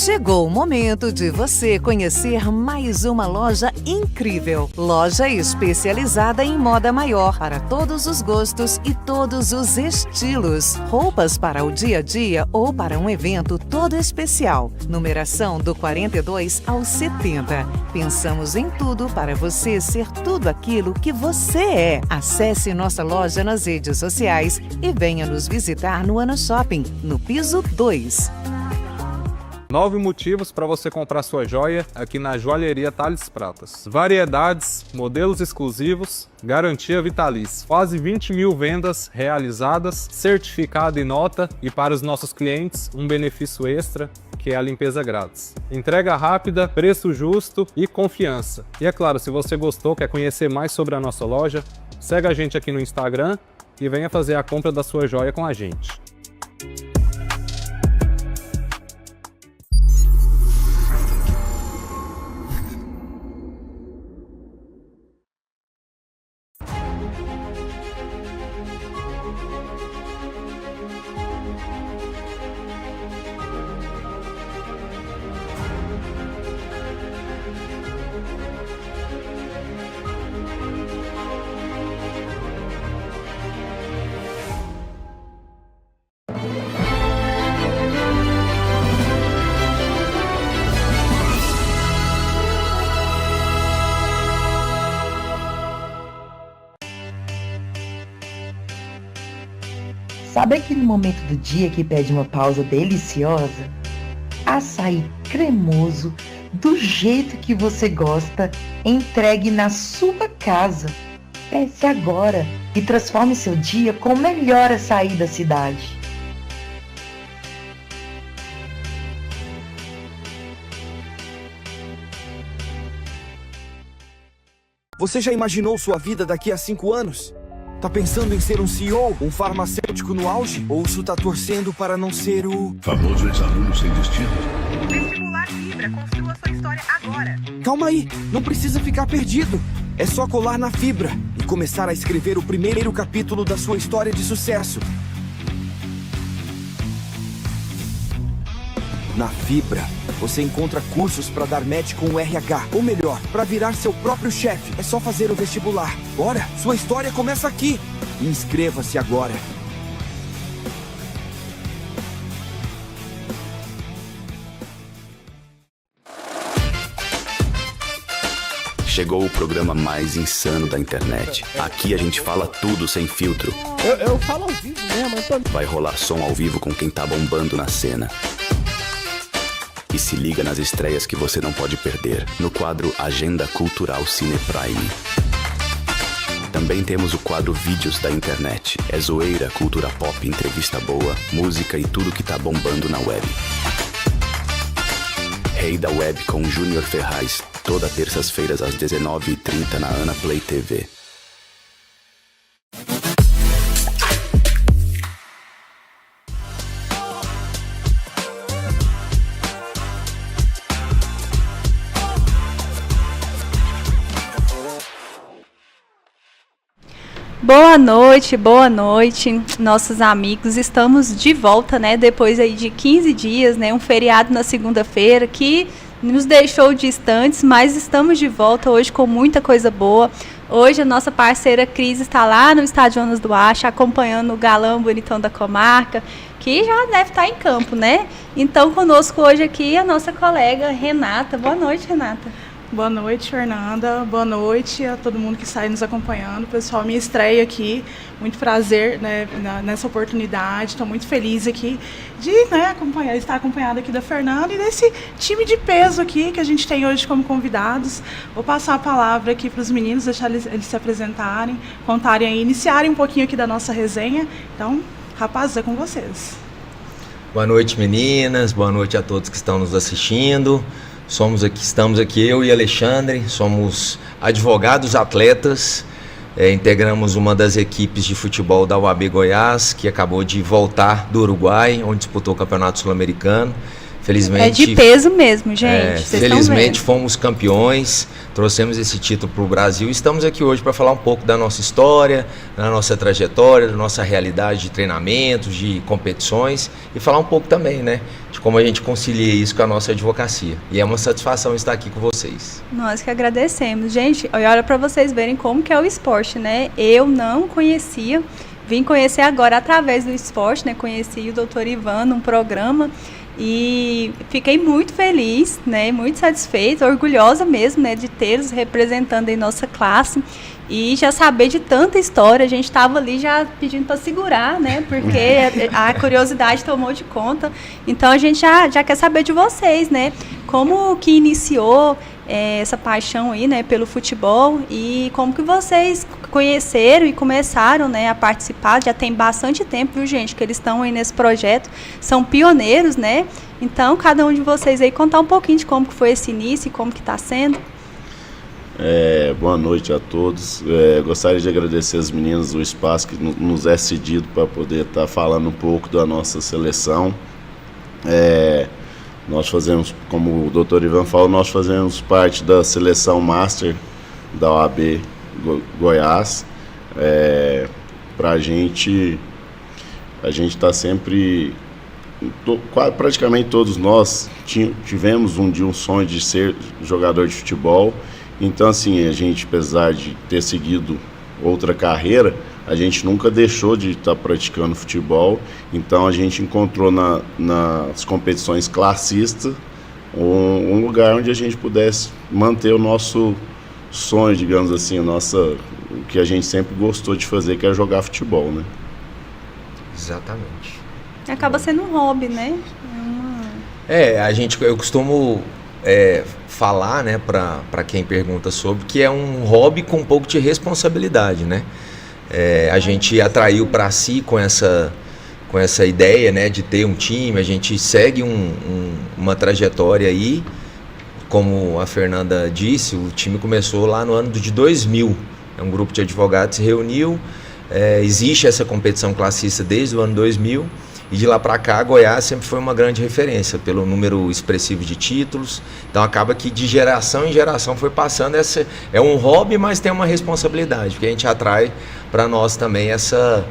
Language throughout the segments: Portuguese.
Chegou o momento de você conhecer mais uma loja incrível. Loja especializada em moda maior, para todos os gostos e todos os estilos. Roupas para o dia a dia ou para um evento todo especial. Numeração do 42 ao 70. Pensamos em tudo para você ser tudo aquilo que você é. Acesse nossa loja nas redes sociais e venha nos visitar no Ana Shopping, no piso 2. 9 motivos para você comprar sua joia aqui na Joalheria Thales Pratas. Variedades, modelos exclusivos, garantia vitalícia. Quase 20 mil vendas realizadas, certificado e nota, e para os nossos clientes um benefício extra, que é a limpeza grátis. Entrega rápida, preço justo e confiança. E é claro, se você gostou, quer conhecer mais sobre a nossa loja, segue a gente aqui no Instagram e venha fazer a compra da sua joia com a gente. Sabe aquele momento do dia que pede uma pausa deliciosa? Açaí cremoso, do jeito que você gosta, entregue na sua casa. Peça agora e transforme seu dia com o melhor açaí da cidade. Você já imaginou sua vida daqui a 5 anos? Tá pensando em ser um CEO, um farmacêutico no auge? Ou isso tá torcendo para não ser o famoso ex-aluno sem destino? Vestibular Fibra, construa sua história agora. Calma aí, não precisa ficar perdido. É só colar na Fibra e começar a escrever o primeiro capítulo da sua história de sucesso. Na Fibra, você encontra cursos para dar match com o RH, ou melhor, para virar seu próprio chefe. É só fazer o vestibular. Bora, sua história começa aqui. Inscreva-se agora. Chegou o programa mais insano da internet. Aqui a gente fala tudo sem filtro. Eu falo ao vivo mesmo, então... Vai rolar som ao vivo com quem tá bombando na cena. E se liga nas estreias que você não pode perder, no quadro Agenda Cultural Cine Prime. Também temos o quadro Vídeos da Internet. É zoeira, cultura pop, entrevista boa, música e tudo que tá bombando na web. Rei da Web com Júnior Ferraz, toda terças-feiras às 19h30 na Ana Play TV. Boa noite, nossos amigos. Estamos de volta, né? Depois aí de 15 dias, né? Um feriado na segunda-feira que nos deixou distantes, mas estamos de volta hoje com muita coisa boa. Hoje a nossa parceira Cris está lá no Estádio Jonas Duarte, acompanhando o galão bonitão da comarca, que já deve estar em campo, né? Então, conosco hoje aqui a nossa colega Renata. Boa noite, Renata. Boa noite, Fernanda. Boa noite a todo mundo que está nos acompanhando. Pessoal, minha estreia aqui. Muito prazer, né, nessa oportunidade. Estou muito feliz aqui de, né, estar acompanhada aqui da Fernanda e desse time de peso aqui que a gente tem hoje como convidados. Vou passar a palavra aqui para os meninos, deixar eles se apresentarem, contarem aí, iniciarem um pouquinho aqui da nossa resenha. Então, rapazes, é com vocês. Boa noite, meninas. Boa noite a todos que estão nos assistindo. Estamos aqui, eu e Alexandre, somos advogados atletas, integramos uma das equipes de futebol da UAB Goiás, que acabou de voltar do Uruguai, onde disputou o Campeonato Sul-Americano. Felizmente, é de peso mesmo, gente. Felizmente fomos campeões, trouxemos esse título para o Brasil. Estamos aqui hoje para falar um pouco da nossa história, da nossa trajetória, da nossa realidade de treinamentos, de competições e falar um pouco também, né, de como a gente concilia isso com a nossa advocacia. E é uma satisfação estar aqui com vocês. Nós que agradecemos. Gente, olha para vocês verem como que é o esporte, né? Eu não conhecia, vim conhecer agora através do esporte, né? Conheci o Dr. Ivan num programa e fiquei muito feliz, né? Muito satisfeita, orgulhosa mesmo, né? De tê-los representando em nossa classe. E já saber de tanta história, a gente estava ali já pedindo para segurar, né? Porque a curiosidade tomou de conta. Então a gente já quer saber de vocês, né? Como que iniciou essa paixão aí, né, pelo futebol e como que vocês conheceram e começaram, né, a participar. Já tem bastante tempo, viu, gente, que eles estão aí nesse projeto. São pioneiros, né? Então cada um de vocês aí contar um pouquinho de como que foi esse início e como que está sendo. Boa noite a todos. Gostaria de agradecer as meninas o espaço que nos é cedido para poder estar falando um pouco da nossa seleção. Nós fazemos, como o Dr. Ivan falou, nós fazemos parte da seleção Master da OAB Goiás. Para a gente está sempre, praticamente todos nós tivemos um dia um sonho de ser jogador de futebol. Então, assim, a gente, apesar de ter seguido outra carreira, a gente nunca deixou de estar praticando futebol. Então, a gente encontrou nas competições classistas um lugar onde a gente pudesse manter o nosso sonho, digamos assim, o que a gente sempre gostou de fazer, que é jogar futebol, né? Exatamente. Acaba sendo um hobby, né? Eu costumo falar, né, para quem pergunta sobre, que é um hobby com um pouco de responsabilidade, né? A gente atraiu para si com essa ideia, né, de ter um time. A gente segue uma trajetória aí, como a Fernanda disse, o time começou lá no ano de 2000. Um grupo de advogados se reuniu, existe essa competição classista desde o ano 2000. E de lá para cá, Goiás sempre foi uma grande referência pelo número expressivo de títulos. Então acaba que de geração em geração foi passando. É um hobby, mas tem uma responsabilidade, porque a gente atrai para nós também essa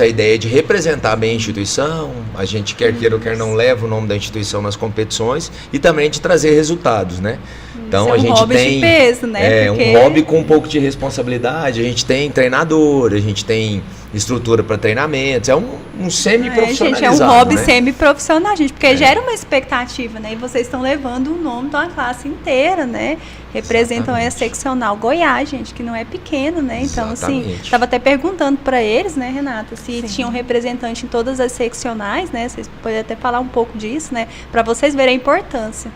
ideia de representar bem a instituição. A gente, quer queira ou quer não, leva o nome da instituição nas competições e também de trazer resultados, né? Então a gente tem de peso, né? Um hobby com um pouco de responsabilidade. A gente tem treinador, a gente tem estrutura para treinamentos. É um semi-profissionalizado. Gente, é um hobby, né? Semi-profissional, gente, porque gera uma expectativa, né? E vocês estão levando o nome de uma classe inteira, né? Representam a seccional Goiás, gente, que não é pequeno, né? Então, assim, estava até perguntando para eles, né, Renata, se tinham representante em todas as seccionais, né? Vocês podem até falar um pouco disso, né? Para vocês verem a importância.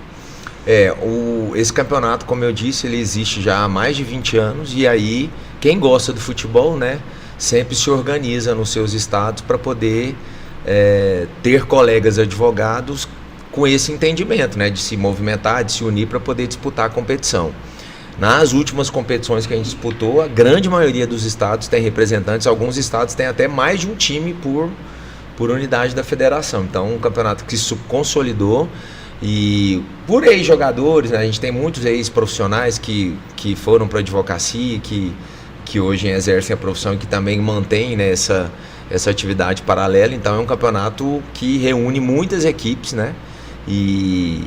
Esse campeonato, como eu disse, ele existe já há mais de 20 anos, e aí quem gosta do futebol, né, sempre se organiza nos seus estados para poder ter colegas advogados com esse entendimento, né, de se movimentar, de se unir para poder disputar a competição. Nas últimas competições que a gente disputou, a grande maioria dos estados tem representantes, alguns estados têm até mais de um time por unidade da federação. Então, um campeonato que se consolidou. E por ex-jogadores, né, a gente tem muitos ex-profissionais que foram para a advocacia, que hoje exercem a profissão e que também mantêm, né, essa atividade paralela. Então é um campeonato que reúne muitas equipes, né? E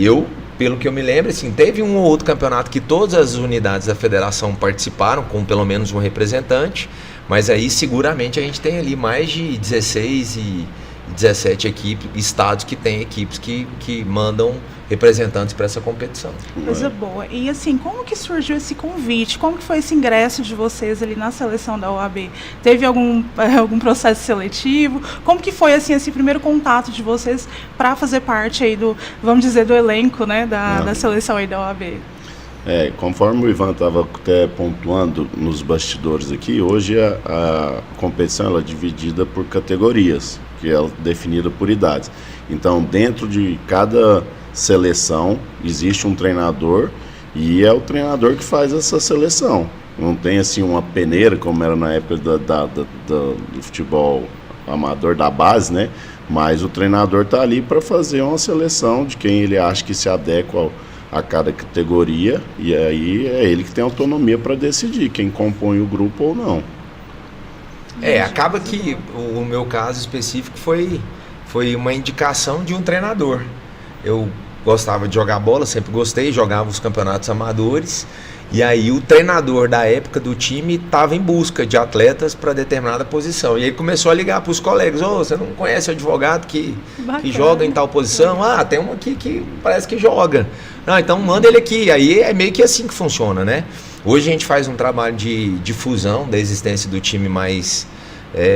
eu, pelo que eu me lembro, assim, teve um ou outro campeonato que todas as unidades da federação participaram, com pelo menos um representante, mas aí seguramente a gente tem ali mais de 16 e 17 estados que têm equipes que mandam representantes para essa competição. Coisa boa. E assim, como que surgiu esse convite? Como que foi esse ingresso de vocês ali na seleção da OAB? Teve algum processo seletivo? Como que foi assim, esse primeiro contato de vocês para fazer parte aí do, vamos dizer, do elenco, né, da seleção aí da OAB? Conforme o Ivan estava até pontuando nos bastidores aqui, hoje a competição ela é dividida por categorias, que é definida por idades. Então, dentro de cada seleção, existe um treinador e é o treinador que faz essa seleção. Não tem assim uma peneira, como era na época do futebol amador da base, né? Mas o treinador está ali para fazer uma seleção de quem ele acha que se adequa a cada categoria, e aí é ele que tem autonomia para decidir quem compõe o grupo ou não. Acaba que o meu caso específico foi foi uma indicação de um treinador. Eu gostava de jogar bola, sempre gostei, jogava os campeonatos amadores. E aí o treinador da época do time estava em busca de atletas para determinada posição. E ele começou a ligar para os colegas: você não conhece o advogado que joga em tal posição? Tem um aqui que parece que joga. Não, então manda ele aqui. Aí é meio que assim que funciona, né? Hoje a gente faz um trabalho de difusão da existência do time mais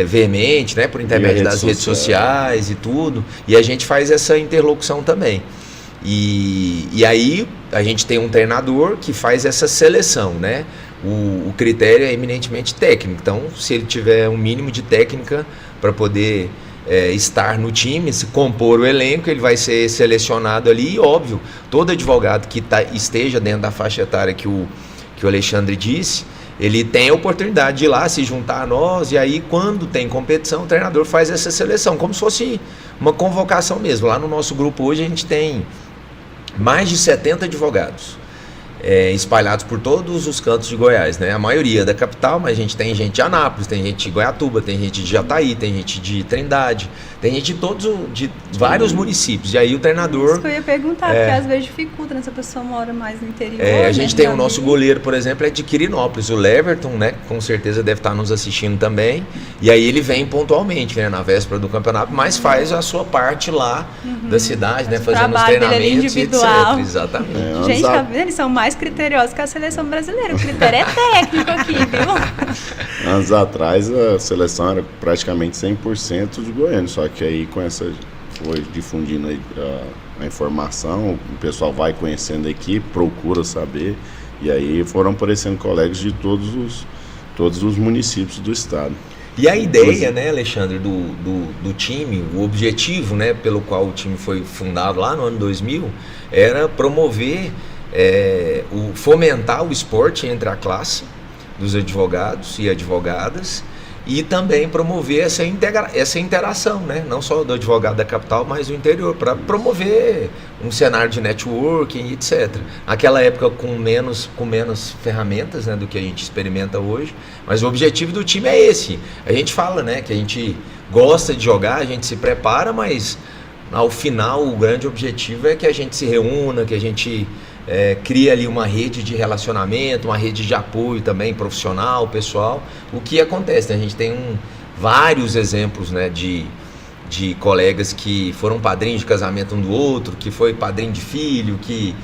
veemente, né? Por intermédio das redes sociais e tudo. E a gente faz essa interlocução também. E aí a gente tem um treinador que faz essa seleção, né? O critério é eminentemente técnico. Então, se ele tiver um mínimo de técnica para poder estar no time, se compor o elenco, ele vai ser selecionado ali. E óbvio, todo advogado que esteja dentro da faixa etária que o Alexandre disse, ele tem a oportunidade de ir lá se juntar a nós. E aí, quando tem competição, o treinador faz essa seleção, como se fosse uma convocação mesmo. Lá no nosso grupo hoje a gente tem mais de 70 advogados espalhados por todos os cantos de Goiás, né? A maioria da capital, mas a gente tem gente de Anápolis, tem gente de Goiatuba, tem gente de Jataí, tem gente de Trindade, tem gente de vários municípios. E aí o treinador... Isso que eu ia perguntar, porque às vezes dificulta, né? Se a pessoa mora mais no interior. A gente tem o nosso goleiro, por exemplo, é de Quirinópolis, o Leverton, né? Com certeza deve estar nos assistindo também. E aí ele vem pontualmente, né? Na véspera do campeonato, mas faz a sua parte lá da cidade, né? Fazendo os treinamentos e etc. Exatamente. Gente, tá vendo? Eles são mais criteriosos que a seleção brasileira. O critério é técnico aqui, viu? Anos atrás a seleção era praticamente 100% de goiano, só que aí com essa foi difundindo aí a informação, o pessoal vai conhecendo a equipe, procura saber, e aí foram aparecendo colegas de todos os municípios do estado. E a ideia, né, Alexandre, do time, o objetivo, né, pelo qual o time foi fundado lá no ano 2000, era promover, fomentar o esporte entre a classe dos advogados e advogadas, e também promover essa interação, né? Não só do advogado da capital, mas do interior, para promover um cenário de networking, etc. Naquela época com menos ferramentas, né, do que a gente experimenta hoje, mas o objetivo do time é esse. A gente fala, né, que a gente gosta de jogar, a gente se prepara, mas ao final o grande objetivo é que a gente se reúna, que a gente cria ali uma rede de relacionamento, uma rede de apoio também profissional, pessoal. O que acontece, né? A gente tem vários exemplos, né, de colegas que foram padrinhos de casamento um do outro, que foi padrinho de filho, que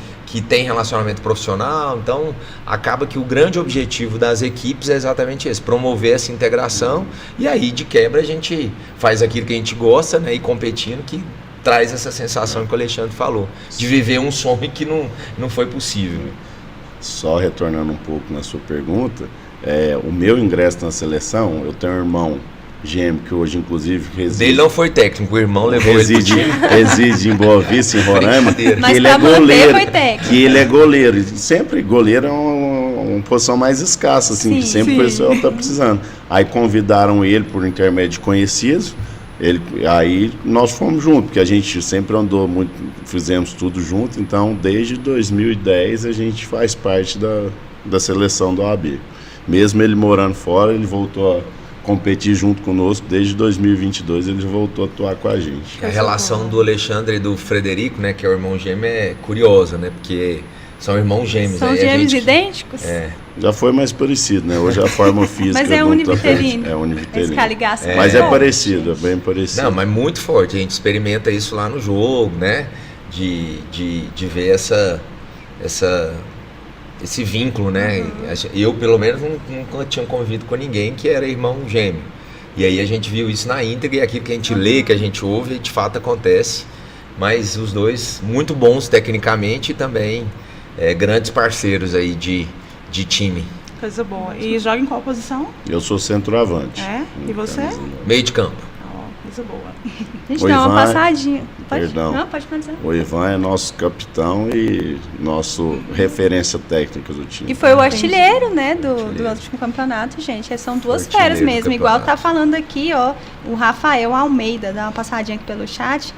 tem relacionamento profissional. Então acaba que o grande objetivo das equipes é exatamente esse, promover essa integração, e aí de quebra a gente faz aquilo que a gente gosta, né, e competindo, que traz essa sensação que o Alexandre falou, de viver um sonho que não foi possível. Só retornando um pouco na sua pergunta, o meu ingresso na seleção, eu tenho um irmão gêmeo que hoje inclusive reside... Ele não foi técnico, o irmão levou reside em Boa Vista, em Roraima, mas ele é goleiro, que ele é goleiro, e sempre goleiro é uma posição mais escassa, assim, sim, que sempre o pessoal está precisando. Aí convidaram ele por intermédio de conhecidos. Aí nós fomos juntos, porque a gente sempre andou muito, fizemos tudo junto, então desde 2010 a gente faz parte da seleção da OAB. Mesmo ele morando fora, ele voltou a competir junto conosco, desde 2022 ele voltou a atuar com a gente. A relação do Alexandre e do Frederico, né, que é o irmão gêmeo, é curiosa, né, porque são irmãos gêmeos. São gêmeos idênticos? Já foi mais parecido, né? Hoje a forma física... Mas é univitelino. É univitelino. Mas é parecido, é bem parecido. Não, mas muito forte. A gente experimenta isso lá no jogo, né? De ver esse vínculo, né? Eu, pelo menos, nunca tinha convivido com ninguém que era irmão gêmeo. E aí a gente viu isso na íntegra, e aquilo que a gente lê, que a gente ouve, de fato acontece. Mas os dois muito bons tecnicamente e também grandes parceiros aí de time. Coisa boa. E joga em qual posição? Eu sou centroavante. E você? Meio de campo. Coisa boa. A gente dá uma passadinha. Perdão. Não, pode finalizar. O Ivan é nosso capitão e nosso referência técnica do time. E foi o artilheiro, né, do último campeonato, gente. São duas feras mesmo. Igual tá falando aqui, ó, o Rafael Almeida, dá uma passadinha aqui pelo chat.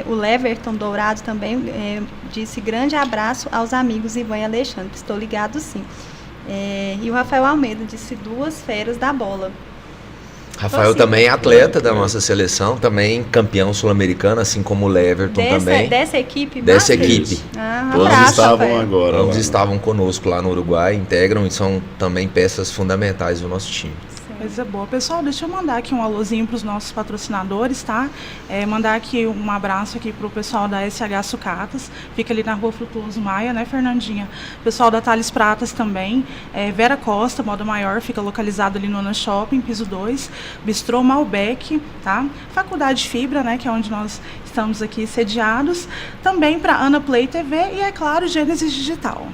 O Leverton Dourado também disse grande abraço aos amigos Ivan e Alexandre, que estou ligado sim. E o Rafael Almeida disse duas feras da bola. Rafael também é atleta da nossa seleção, também campeão sul-americano, assim como o Leverton também. Dessa equipe? Dessa equipe. Todos estavam agora. Todos estavam conosco lá no Uruguai, integram e são também peças fundamentais do nosso time. Coisa boa. Pessoal, deixa eu mandar aqui um alôzinho para os nossos patrocinadores, tá? Mandar aqui um abraço aqui para o pessoal da SH Sucatas, fica ali na Rua Frutuoso Maia, né, Fernandinha? Pessoal da Thales Pratas também, Vera Costa, Moda Maior, fica localizado ali no Ana Shopping, piso 2, Bistrô Malbec, tá? Faculdade Fibra, né, que é onde nós estamos aqui sediados, também para Ana Play TV e, é claro, Gênesis Digital.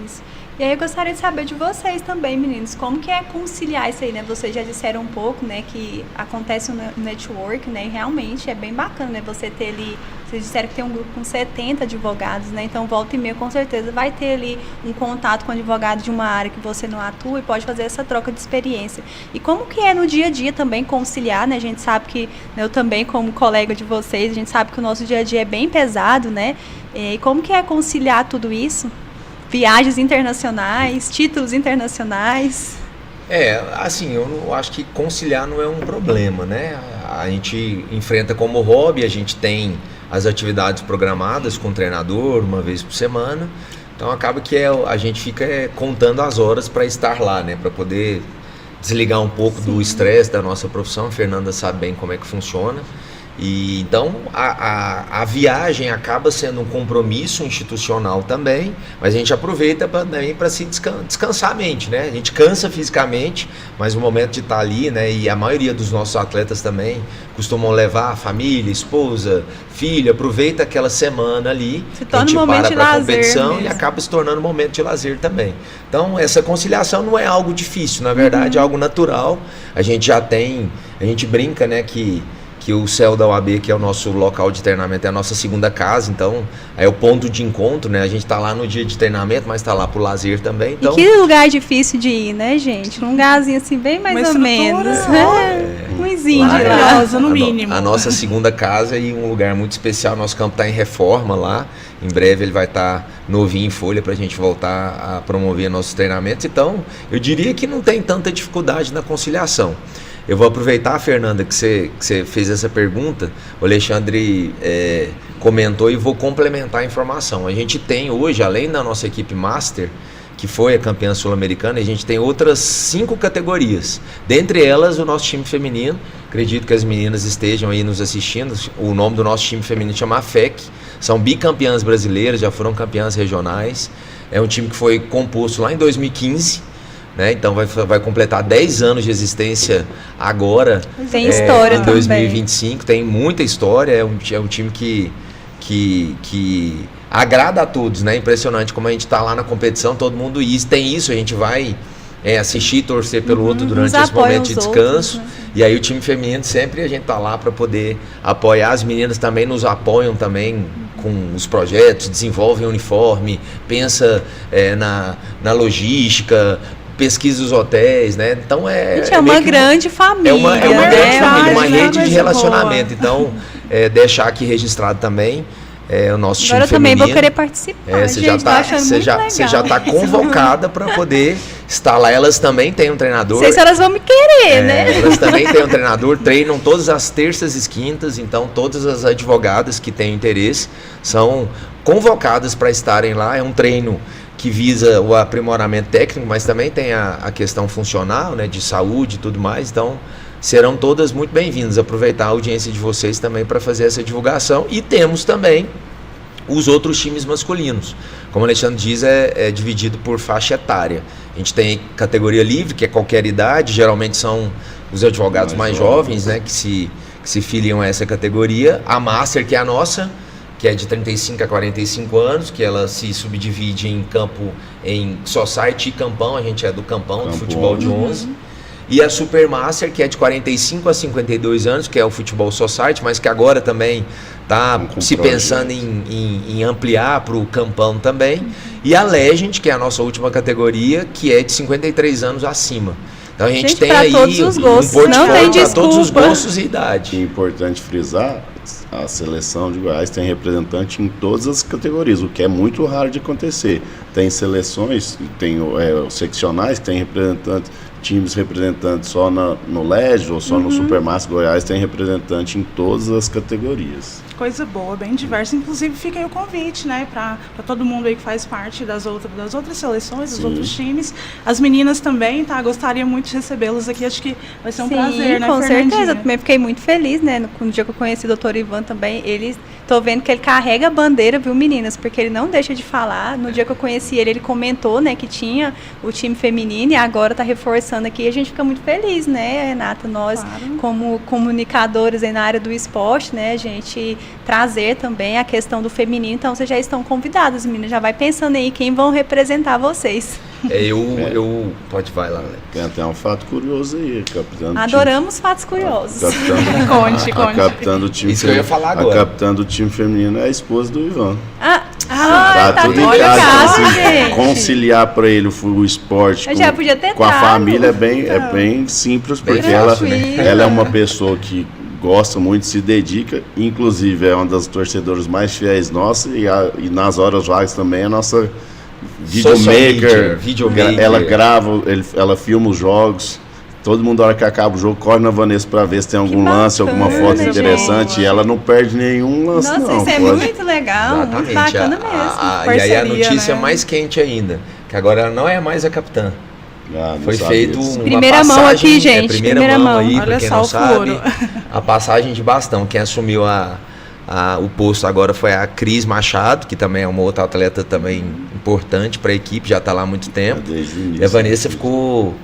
Isso. E aí eu gostaria de saber de vocês também, meninos, como que é conciliar isso aí, né? Vocês já disseram um pouco, né, que acontece um network, né, e realmente é bem bacana, né, você ter ali, vocês disseram que tem um grupo com 70 advogados, né, então volta e meia com certeza vai ter ali um contato com advogado de uma área que você não atua e pode fazer essa troca de experiência. E como que é no dia a dia também conciliar, né, a gente sabe que, né, eu também como colega de vocês, a gente sabe que o nosso dia a dia é bem pesado, né, e como que é conciliar tudo isso? Viagens internacionais, títulos internacionais. Assim, eu acho que conciliar não é um problema, né? A gente enfrenta como hobby, a gente tem as atividades programadas com o treinador uma vez por semana, então acaba que a gente fica contando as horas para estar lá, né? Para poder desligar um pouco do estresse da nossa profissão. A Fernanda sabe bem como é que funciona. E então a viagem acaba sendo um compromisso institucional também, mas a gente aproveita também para se descansar a mente, né? A gente cansa fisicamente, mas o momento de estar ali, né? E a maioria dos nossos atletas também costumam levar a família, esposa, filho, aproveita aquela semana ali, a gente para para a competição e acaba se tornando um momento de lazer também. Então essa conciliação não é algo difícil, na verdade é algo natural. A gente brinca, né, que o céu da UAB, que é o nosso local de treinamento, é a nossa segunda casa, então é o ponto de encontro, né? A gente tá lá no dia de treinamento, mas tá lá pro lazer também. Então... E que lugar difícil de ir, né, gente? Um lugarzinho assim, bem mais ou menos. Ruimzinho de lá. No mínimo. A nossa segunda casa e um lugar muito especial. Nosso campo tá em reforma lá. Em breve ele vai estar novinho em folha pra gente voltar a promover nossos treinamentos. Então, eu diria que não tem tanta dificuldade na conciliação. Eu vou aproveitar, Fernanda, que você fez essa pergunta, o Alexandre comentou e vou complementar a informação. A gente tem hoje, além da nossa equipe Master, que foi a campeã sul-americana, a gente tem outras 5 categorias. Dentre elas, o nosso time feminino, acredito que as meninas estejam aí nos assistindo, o nome do nosso time feminino chama AFEC, são bicampeãs brasileiras, já foram campeãs regionais, é um time que foi composto lá em 2015, né? Então vai completar 10 anos de existência agora. Tem história em 2025, também. Tem muita história, é um time que agrada a todos, né? Impressionante como a gente está lá na competição, todo mundo tem isso, a gente vai assistir e torcer pelo outro durante esse momento de descanso. Outros, né? E aí o time feminino sempre a gente tá lá para poder apoiar, as meninas também nos apoiam também com os projetos, desenvolvem uniforme, pensa na logística, pesquisa os hotéis, né? Então gente, é uma grande família. É uma grande família, uma rede de relacionamento. Boa. Então, deixar aqui registrado também o nosso time feminino. Agora eu também vou querer participar. Você já está convocada para poder estar lá. Elas também têm um treinador. Não sei se elas vão me querer, né? Elas também têm um treinador, treinam todas as terças e quintas, então todas as advogadas que têm interesse são convocadas para estarem lá. É um treino que visa o aprimoramento técnico, mas também tem a questão funcional, né, de saúde e tudo mais, então serão todas muito bem-vindas. Aproveitar a audiência de vocês também para fazer essa divulgação. E temos também os outros times masculinos. Como o Alexandre diz, é dividido por faixa etária. A gente tem categoria livre, que é qualquer idade, geralmente são os advogados mais jovens, né, que se filiam a essa categoria. A Master, que é a nossa, que é de 35 a 45 anos, que ela se subdivide em campo, em society e campão. A gente é do campão, do futebol de 11. E a Supermaster, que é de 45 a 52 anos, que é o futebol society, mas que agora também está se pensando em ampliar para o campão também. E a Legend, que é a nossa última categoria, que é de 53 anos acima. Então a gente tem aí todos os gostos. Um portfólio para todos os gostos e idade. É importante frisar, A seleção de Goiás tem representante em todas as categorias, o que é muito raro de acontecer. Tem seleções, tem os seccionais, tem representantes, times representantes só no LED ou só no Supermaster Goiás, tem representante em todas as categorias. Coisa boa, bem diversa. Inclusive fica aí o convite, né, para todo mundo aí que faz parte das outras seleções, dos outros times. As meninas também, tá? Gostaria muito de recebê-las aqui. Acho que vai ser um prazer, né, com Fernandinha? certeza. Eu também fiquei muito feliz, né? No dia que eu conheci o Dr. Ivan também, tô vendo que ele carrega a bandeira, viu, meninas? Porque ele não deixa de falar. No dia que eu conheci ele comentou, né, que tinha o time feminino e agora tá reforçando aqui. A gente fica muito feliz, né, Renata? Nós, como comunicadores aí na área do esporte, né, a gente trazer também a questão do feminino. Então, vocês já estão convidadas, meninas. Já vai pensando aí quem vão representar vocês. Vai lá, né? Tem até um fato curioso aí, capitã. Adoramos fatos curiosos. Conte. A capitã do time Isso que eu ia falar agora. A capitã do time feminino é a esposa do Ivan. Tá tudo em casa. Conciliar para ele o esporte com a família é bem simples, porque ela é uma pessoa que gosta muito, se dedica, inclusive é uma das torcedoras mais fiéis nossas e nas horas vagas também é a nossa videomaker. Ela grava, ela filma os jogos. Todo mundo, na hora que acaba o jogo, corre na Vanessa para ver se tem algum lance, alguma foto interessante. E ela não perde nenhum lance, não. Nossa, isso é muito legal, muito bacana mesmo. E aí a notícia mais quente ainda, que agora ela não é mais a capitã. Foi feito uma primeira passagem, mão aqui, gente. Primeira mão aí, olha pra quem só não o sabe, furo. a passagem de bastão. Quem assumiu o posto agora foi a Cris Machado, que também é uma outra atleta também importante para a equipe, já está lá há muito tempo. E a Vanessa ficou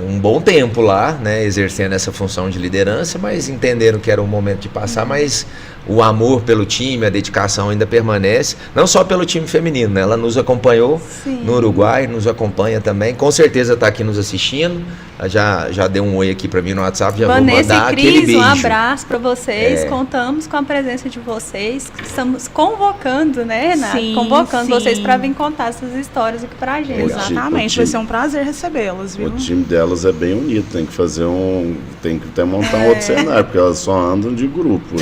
um bom tempo lá, né, exercendo essa função de liderança, mas entenderam que era o momento de passar, mas o amor pelo time, a dedicação ainda permanece, não só pelo time feminino, né? Ela nos acompanhou no Uruguai, nos acompanha também, com certeza está aqui nos assistindo, já deu um oi aqui para mim no WhatsApp, já Vanessa vou mandar e Cris, aquele beijo. Um abraço para vocês, contamos com a presença de vocês, estamos convocando, né, Renata? Convocando vocês para vir contar essas histórias aqui pra gente. Exatamente, vai ser um prazer recebê-las, viu? O time delas é bem unido, tem que até montar um outro cenário, porque elas só andam de grupo.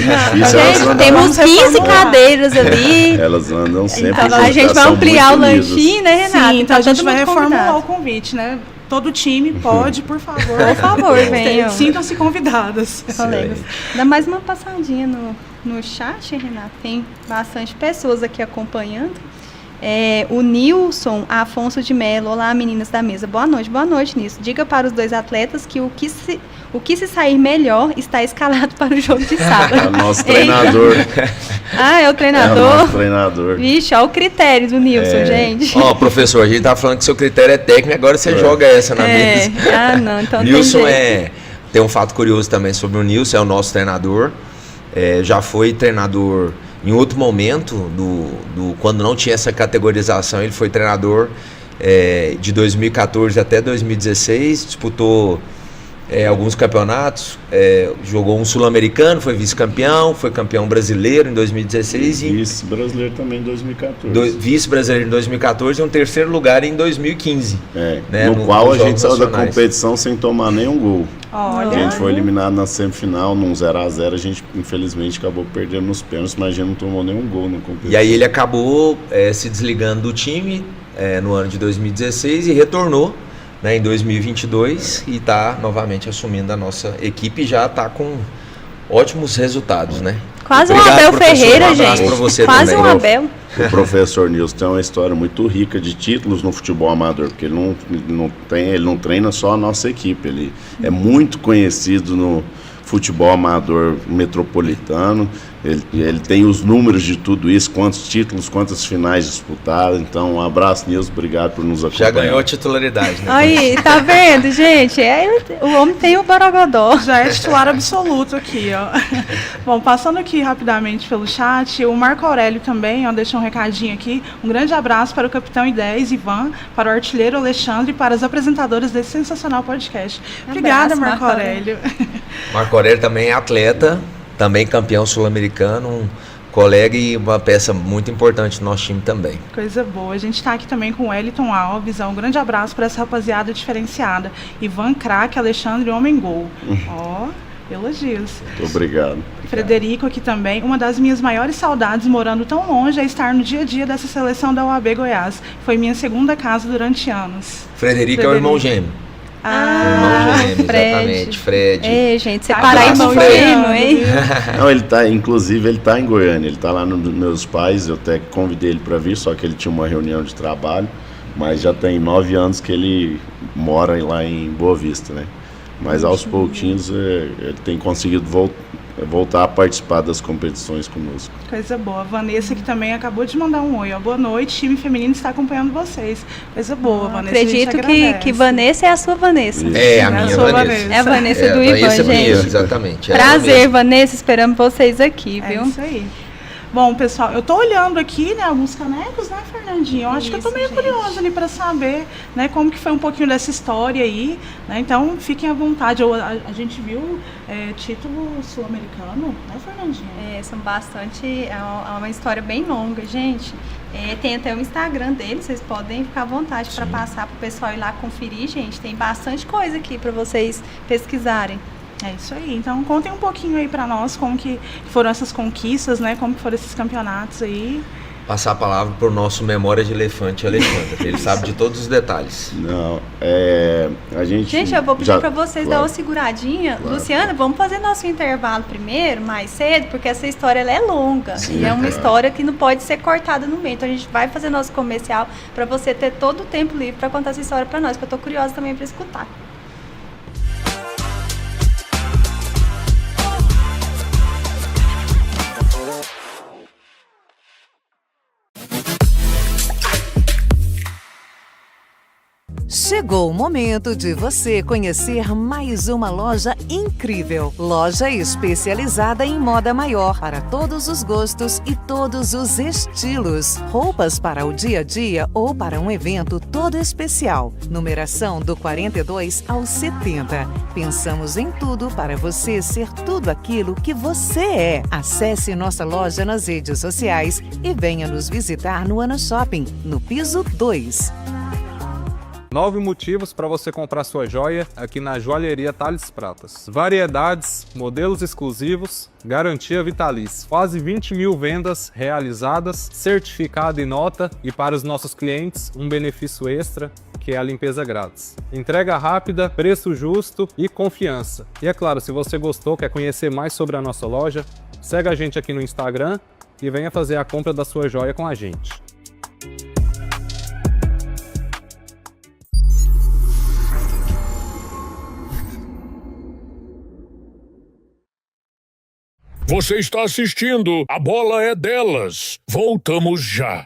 Temos 15 cadeiras ali. Elas andam sempre então, a gente vai ampliar o lanchinho, né, Renata? Sim, então a gente vai reformular o convite, né? Todo time pode, por favor. Por favor, venham. Sintam-se convidadas. Colegas. Dá mais uma passadinha no chat, Renata. Tem bastante pessoas aqui acompanhando. O Nilson Afonso de Mello. Olá, meninas da mesa. Boa noite, Nilson. Diga para os dois atletas que o que se sair melhor está escalado para o jogo de sábado. É o nosso treinador. É o treinador? É o nosso treinador. Vixe, olha o critério do Nilson, gente. Professor, a gente tá falando que seu critério é técnico, agora você joga essa na mesa. Não, então Nilson tem um fato curioso também sobre o Nilson, é o nosso treinador. Já foi treinador em outro momento, quando não tinha essa categorização, ele foi treinador de 2014 até 2016, disputou alguns campeonatos, jogou um sul-americano, foi vice-campeão, foi campeão brasileiro em 2016 e vice-brasileiro também em 2014. Vice-brasileiro em 2014 e um terceiro lugar em 2015. Né, no qual a gente saiu da competição sem tomar nenhum gol. Olha. A gente foi eliminado na semifinal, num 0x0, a gente infelizmente acabou perdendo nos pênaltis, mas a gente não tomou nenhum gol na competição. E aí ele acabou se desligando do time no ano de 2016 e retornou, né, em 2022 e está novamente assumindo a nossa equipe e já está com ótimos resultados, né? Quase um Abel Ferreira, gente. Quase também. Um Abel. O professor Nilson tem uma história muito rica de títulos no futebol amador, porque ele não treina só a nossa equipe, ele é muito conhecido no futebol amador metropolitano, ele tem os números de tudo isso, quantos títulos, quantas finais disputadas. Então, um abraço, Nilson, obrigado por nos acompanhar. Já ganhou a titularidade, né? Aí, tá vendo, gente? O homem tem o borogodó. Já é titular absoluto aqui, ó. Bom, passando aqui rapidamente pelo chat, o Marco Aurélio também, ó, deixou um recadinho aqui. Um grande abraço para o capitão I10, Ivan, para o artilheiro Alexandre e para as apresentadoras desse sensacional podcast. Obrigada, Marco Aurélio. Marco Aurélio também é atleta, também campeão sul-americano, um colega e uma peça muito importante do nosso time também. Coisa boa. A gente está aqui também com o Wellington Alves. Um grande abraço para essa rapaziada diferenciada. Ivan Craque, Alexandre, Homem Gol. Ó, Elogios. Muito obrigado. Frederico aqui também. Uma das minhas maiores saudades morando tão longe é estar no dia a dia dessa seleção da UAB Goiás. Foi minha segunda casa durante anos. Frederico é o irmão gêmeo. Ah, irmão gêmeo, exatamente, Fred. Ei, gente, separar irmão gêmeo, hein? Não, inclusive ele tá em Goiânia, ele tá lá nos meus pais, eu até convidei ele para vir, só que ele tinha uma reunião de trabalho, mas já tem 9 anos que ele mora lá em Boa Vista, né? Mas aos pouquinhos ele tem conseguido voltar a participar das competições conosco. Coisa boa. A Vanessa, que também acabou de mandar um oi. Ó. Boa noite, time feminino está acompanhando vocês. Coisa boa, Vanessa. Acredito que Vanessa é a sua Vanessa. É a minha Vanessa. É a Vanessa do Ivan, gente. Exatamente. Prazer, Vanessa. Esperamos vocês aqui, viu? É isso aí. Bom, pessoal, eu tô olhando aqui, né, alguns canecos, né, Fernandinho? Eu acho que eu tô meio curiosa ali para saber, né, como que foi um pouquinho dessa história aí, né? Então, fiquem à vontade. A gente viu título sul-americano, né, Fernandinho? São bastante, é uma história bem longa, gente. Tem até o Instagram dele, vocês podem ficar à vontade para passar para o pessoal ir lá conferir, gente. Tem bastante coisa aqui para vocês pesquisarem. É isso aí. Então, contem um pouquinho aí para nós como que foram essas conquistas, né? Como que foram esses campeonatos aí. Passar a palavra para o nosso Memória de Elefante, Alexandre. Ele sabe de todos os detalhes. Não, a gente... Gente, eu vou pedir para vocês dar uma seguradinha. Claro. Luciana, vamos fazer nosso intervalo primeiro, mais cedo, porque essa história ela é longa. Sim, e é uma história que não pode ser cortada no meio. Então, a gente vai fazer nosso comercial para você ter todo o tempo livre para contar essa história para nós, que eu tô curiosa também para escutar. Chegou o momento de você conhecer mais uma loja incrível. Loja especializada em moda maior, para todos os gostos e todos os estilos. Roupas para o dia a dia ou para um evento todo especial. Numeração do 42 ao 70. Pensamos em tudo para você ser tudo aquilo que você é. Acesse nossa loja nas redes sociais e venha nos visitar no Ana Shopping, no piso 2. 9 motivos para você comprar sua joia aqui na Joalheria Thales Pratas. Variedades, modelos exclusivos, garantia vitalícia. Quase 20 mil vendas realizadas, certificado e nota, e para os nossos clientes um benefício extra, que é a limpeza grátis. Entrega rápida, preço justo e confiança. E é claro, se você gostou, quer conhecer mais sobre a nossa loja, segue a gente aqui no Instagram e venha fazer a compra da sua joia com a gente. Você está assistindo A Bola é Delas. Voltamos já.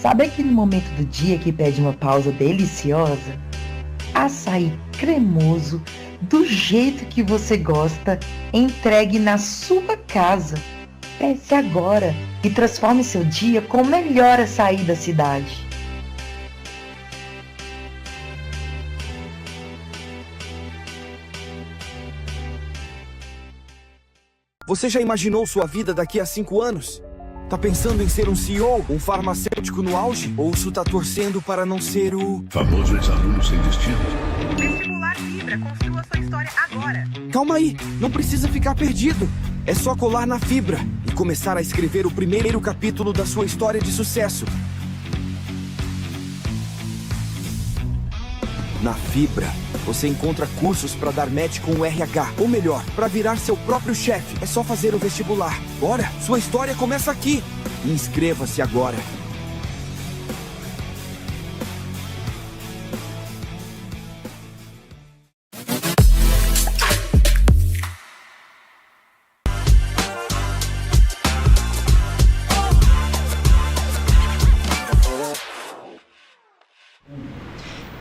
Sabe aquele momento do dia que pede uma pausa deliciosa? Açaí cremoso, do jeito que você gosta, entregue na sua casa. Peça agora e transforme seu dia com o melhor açaí da cidade. Você já imaginou sua vida daqui a 5 anos? Tá pensando em ser um CEO, um farmacêutico no auge? Ou isso tá torcendo para não ser o... famoso ex-aluno sem destino? Vestibular Fibra, construa sua história agora. Calma aí, não precisa ficar perdido. É só colar na Fibra e começar a escrever o primeiro capítulo da sua história de sucesso. Na Fibra, você encontra cursos para dar match com o RH. Ou melhor, para virar seu próprio chefe. É só fazer o vestibular. Bora, sua história começa aqui. Inscreva-se agora.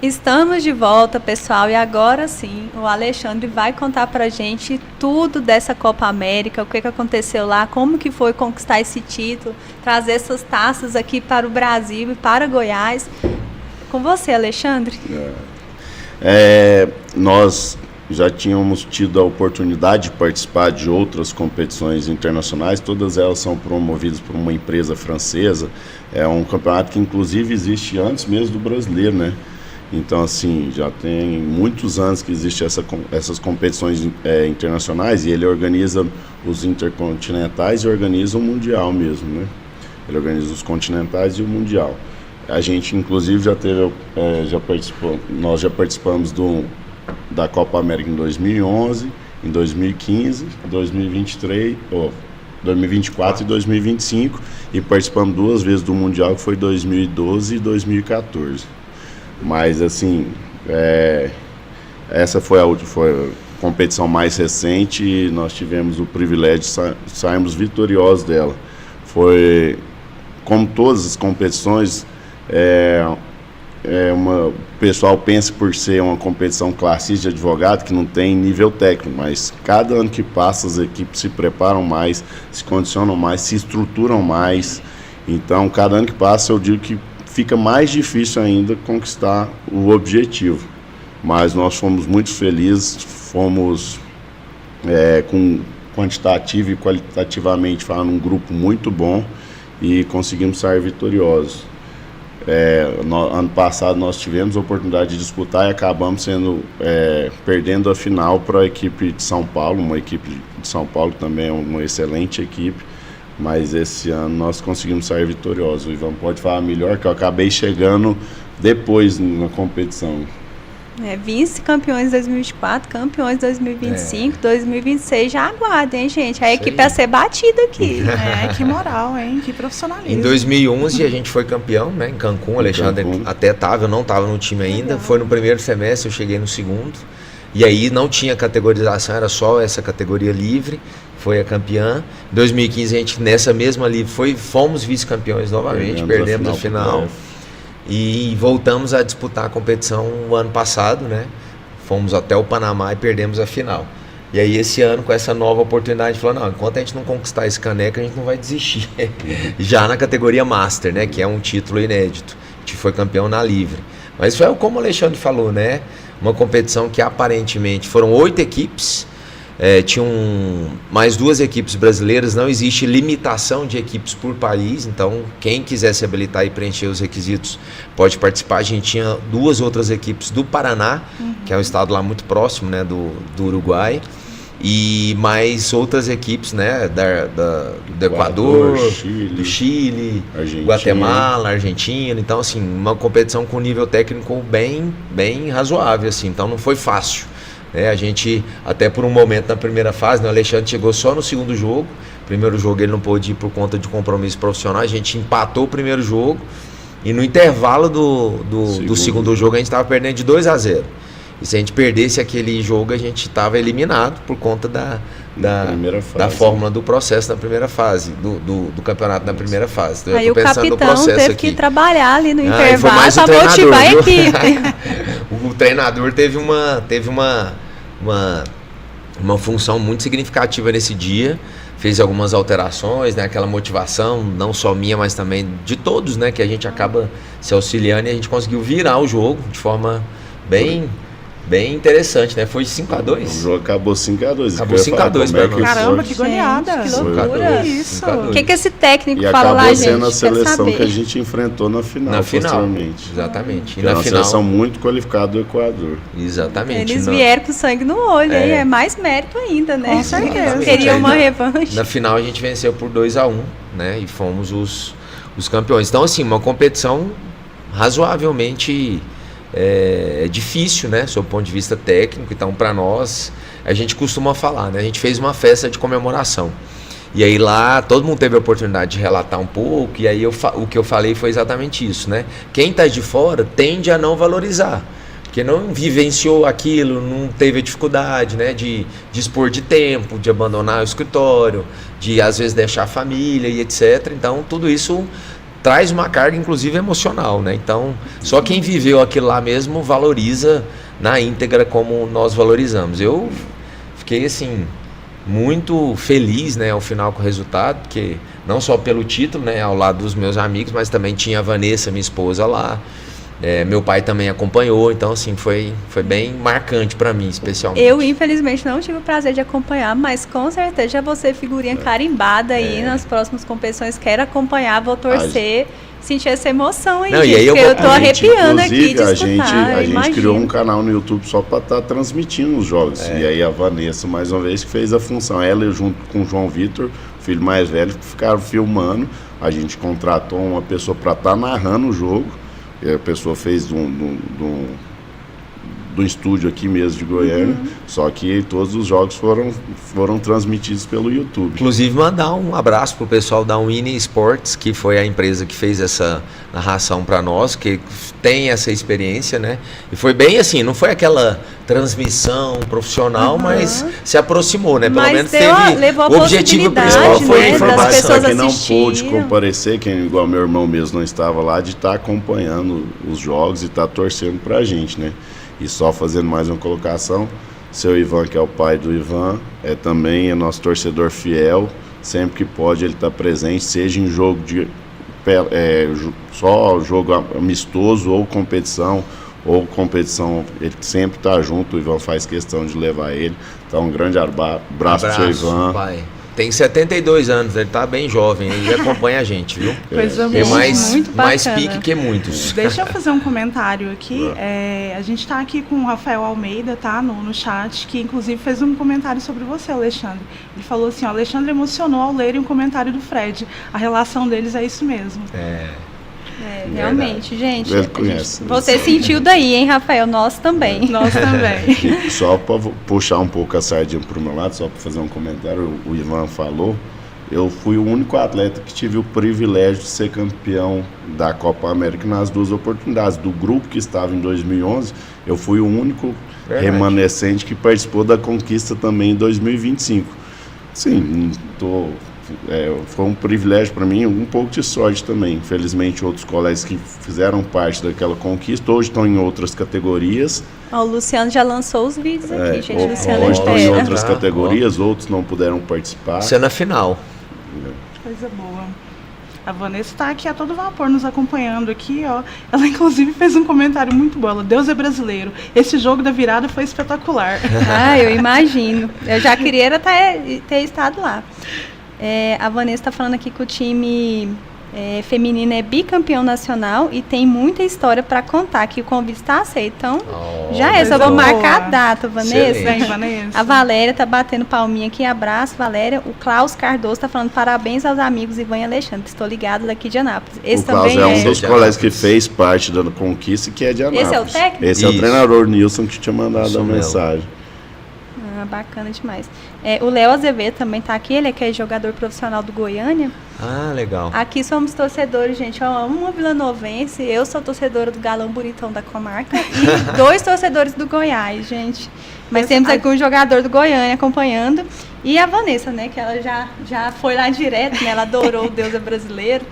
Estamos de volta, pessoal, e agora sim, o Alexandre vai contar pra gente tudo dessa Copa América, o que aconteceu lá, como que foi conquistar esse título, trazer essas taças aqui para o Brasil e para Goiás. Com você, Alexandre. Nós já tínhamos tido a oportunidade de participar de outras competições internacionais, todas elas são promovidas por uma empresa francesa, é um campeonato que inclusive existe antes mesmo do brasileiro, né? Então, assim, já tem muitos anos que existem essas competições internacionais e ele organiza os intercontinentais e organiza o mundial mesmo, né? Ele organiza os continentais e o mundial. A gente, inclusive, nós já participamos da Copa América em 2011, em 2015, 2024 e 2025 e participamos 2 vezes do mundial, que foi 2012 e 2014. Mas, assim, essa foi a competição mais recente e nós tivemos o privilégio de sairmos vitoriosos dela. Foi, como todas as competições, o pessoal pensa por ser uma competição classista de advogado que não tem nível técnico, mas cada ano que passa as equipes se preparam mais, se condicionam mais, se estruturam mais. Então, cada ano que passa eu digo que fica mais difícil ainda conquistar o objetivo, mas nós fomos muito felizes, fomos com quantitativo e qualitativamente falando um grupo muito bom e conseguimos sair vitoriosos. Ano passado nós tivemos a oportunidade de disputar e acabamos perdendo a final para a equipe de São Paulo, uma equipe de São Paulo também é uma excelente equipe. Mas esse ano nós conseguimos sair vitoriosos. O Ivan pode falar melhor, que eu acabei chegando depois na competição. Vice-campeões 2024, campeões 2025, 2026, já aguardem, hein, gente? A equipe a ser batida aqui. Que moral, hein? Que profissionalismo. Em 2011 a gente foi campeão, né? Em Cancún, o Alexandre até estava, eu não estava no time ainda. Legal. Foi no primeiro semestre, eu cheguei no segundo. E aí não tinha categorização, era só essa categoria livre. Foi a campeã. Em 2015 a gente nessa mesma livre fomos vice-campeões novamente, perdemos a final e voltamos a disputar a competição o ano passado, né? Fomos até o Panamá e perdemos a final. E aí esse ano com essa nova oportunidade falou, não, enquanto a gente não conquistar esse caneco a gente não vai desistir. Já na categoria Master, né? Que é um título inédito. A gente foi campeão na livre. Mas foi como o Alexandre falou, né? Uma competição que aparentemente foram 8 equipes. Tinham mais 2 equipes brasileiras, não existe limitação de equipes por país, então quem quiser se habilitar e preencher os requisitos pode participar. A gente tinha 2 outras equipes do Paraná, que é um estado lá muito próximo, né, do Uruguai, e mais outras equipes, né, do Equador, do Chile, Argentina. Guatemala, Argentina. Então, assim, uma competição com nível técnico bem razoável, assim, então não foi fácil. A gente, até por um momento na primeira fase, né, o Alexandre chegou só no segundo jogo. Primeiro jogo ele não pôde ir por conta de compromisso profissional. A gente empatou o primeiro jogo e no intervalo do segundo jogo a gente estava perdendo de 2-0. E se a gente perdesse aquele jogo, a gente estava eliminado por conta da fórmula do processo na primeira fase, do campeonato na primeira fase. Então, aí o capitão teve que trabalhar ali no intervalo para motivar a equipe. O treinador teve uma função muito significativa nesse dia, fez algumas alterações, né, aquela motivação, não só minha, mas também de todos, né, que a gente acaba se auxiliando e a gente conseguiu virar o jogo de forma bem interessante, né? Foi 5-2. O jogo acabou 5-2. Acabou 5-2 pra nós. Caramba, que goleada. Gente, que loucura. Isso. O que esse técnico e fala lá, gente? E acabou sendo a seleção que a gente enfrentou na final, posteriormente. Exatamente. E na uma final, seleção muito qualificada do Equador. Exatamente. Eles vieram com sangue no olho, hein? É mais mérito ainda, né? Com certeza. Queriam uma revanche. Na final a gente venceu por 2-1, né? E fomos os campeões. Então, assim, uma competição razoavelmente... difícil, né, sob o ponto de vista técnico. Então, para nós, a gente costuma falar, né, a gente fez uma festa de comemoração e aí lá todo mundo teve a oportunidade de relatar um pouco e aí o que eu falei foi exatamente isso, né, quem está de fora tende a não valorizar, porque não vivenciou aquilo, não teve a dificuldade, né, de dispor de tempo, de abandonar o escritório, de às vezes deixar a família e etc. Então tudo isso traz uma carga, inclusive, emocional, né? Então, só quem viveu aquilo lá mesmo valoriza na íntegra como nós valorizamos. Eu fiquei, assim, muito feliz, né, ao final com o resultado, porque não só pelo título, né, ao lado dos meus amigos, mas também tinha a Vanessa, minha esposa, lá. Meu pai também acompanhou, então assim, foi bem marcante para mim, especialmente. Eu, infelizmente, não tive o prazer de acompanhar, mas com certeza já vou ser figurinha carimbada aí nas próximas competições. Quero acompanhar, vou torcer, sentir essa emoção aí, não, gente, e aí porque eu tô arrepiando aqui de a escutar. gente criou um canal no YouTube só para estar transmitindo os jogos. E aí a Vanessa, mais uma vez, fez a função. Ela, junto com o João Vitor, filho mais velho, ficaram filmando. A gente contratou uma pessoa para estar narrando o jogo. E a pessoa fez do estúdio aqui mesmo de Goiânia, só que todos os jogos foram transmitidos pelo YouTube. Inclusive mandar um abraço pro pessoal da Winnie Sports, que foi a empresa que fez essa narração para nós, que tem essa experiência, né? E foi bem assim, não foi aquela transmissão profissional, mas se aproximou, né? Pelo menos levou a o objetivo principal foi a informação. Quem não pôde comparecer, quem igual meu irmão mesmo não estava lá, de estar acompanhando os jogos e estar torcendo pra gente, né? E só fazendo mais uma colocação, seu Ivan, que é o pai do Ivan, também é nosso torcedor fiel, sempre que pode ele está presente, seja em jogo só jogo amistoso ou competição, ele sempre está junto, o Ivan faz questão de levar ele. Então um grande abraço pro seu Ivan. Pai. Tem 72 anos, ele tá bem jovem, ele acompanha a gente, viu? Coisa Tem boa, muito mais pique que muitos. Deixa eu fazer um comentário aqui. A gente tá aqui com o Rafael Almeida, tá? No chat, que inclusive fez um comentário sobre você, Alexandre. Ele falou assim, ó, Alexandre emocionou ao ler um comentário do Fred. A relação deles é isso mesmo. Realmente, gente. Ele conhece. Você sentiu daí, hein, Rafael? Nós também. Nós também. E só para puxar um pouco a sardinha para o meu lado, só para fazer um comentário, o Ivan falou, eu fui o único atleta que tive o privilégio de ser campeão da Copa América nas duas oportunidades. Do grupo que estava em 2011, eu fui o único remanescente que participou da conquista também em 2025. Sim, foi um privilégio para mim, um pouco de sorte também. Infelizmente, outros colegas que fizeram parte daquela conquista hoje estão em outras categorias. O Luciano já lançou os vídeos aqui, gente. Luciano hoje estão em outras categorias, outros não puderam participar. Isso é na final. Coisa boa. A Vanessa está aqui a todo vapor nos acompanhando aqui, ó. Ela inclusive fez um comentário muito bom. Ela, Deus é brasileiro. Esse jogo da virada foi espetacular. Eu imagino. Eu já queria ter estado lá. A Vanessa está falando aqui que o time feminino é bicampeão nacional e tem muita história para contar, que o convite está aceito. Então, só vou marcar a data, Vanessa. Vem, Vanessa. A Valéria tá batendo palminha aqui, abraço, Valéria. O Klaus Cardoso está falando parabéns aos amigos Ivan e Alexandre, estou ligado daqui de Anápolis. Esse também é um dos colegas que fez parte da conquista, que é de Anápolis. Esse é o técnico? Esse é o treinador Nilson que tinha mandado a mensagem. Bacana demais. O Léo Azevedo também tá aqui, ele que é jogador profissional do Goiânia. Legal. Aqui somos torcedores, gente. Eu amo uma vilanovense, eu sou torcedora do Galão Bonitão da Comarca e 2 torcedores do Goiás, gente. Mas temos aqui um jogador do Goiânia acompanhando. E a Vanessa, né, que ela já foi lá direto, né, ela adorou o Deus é brasileiro.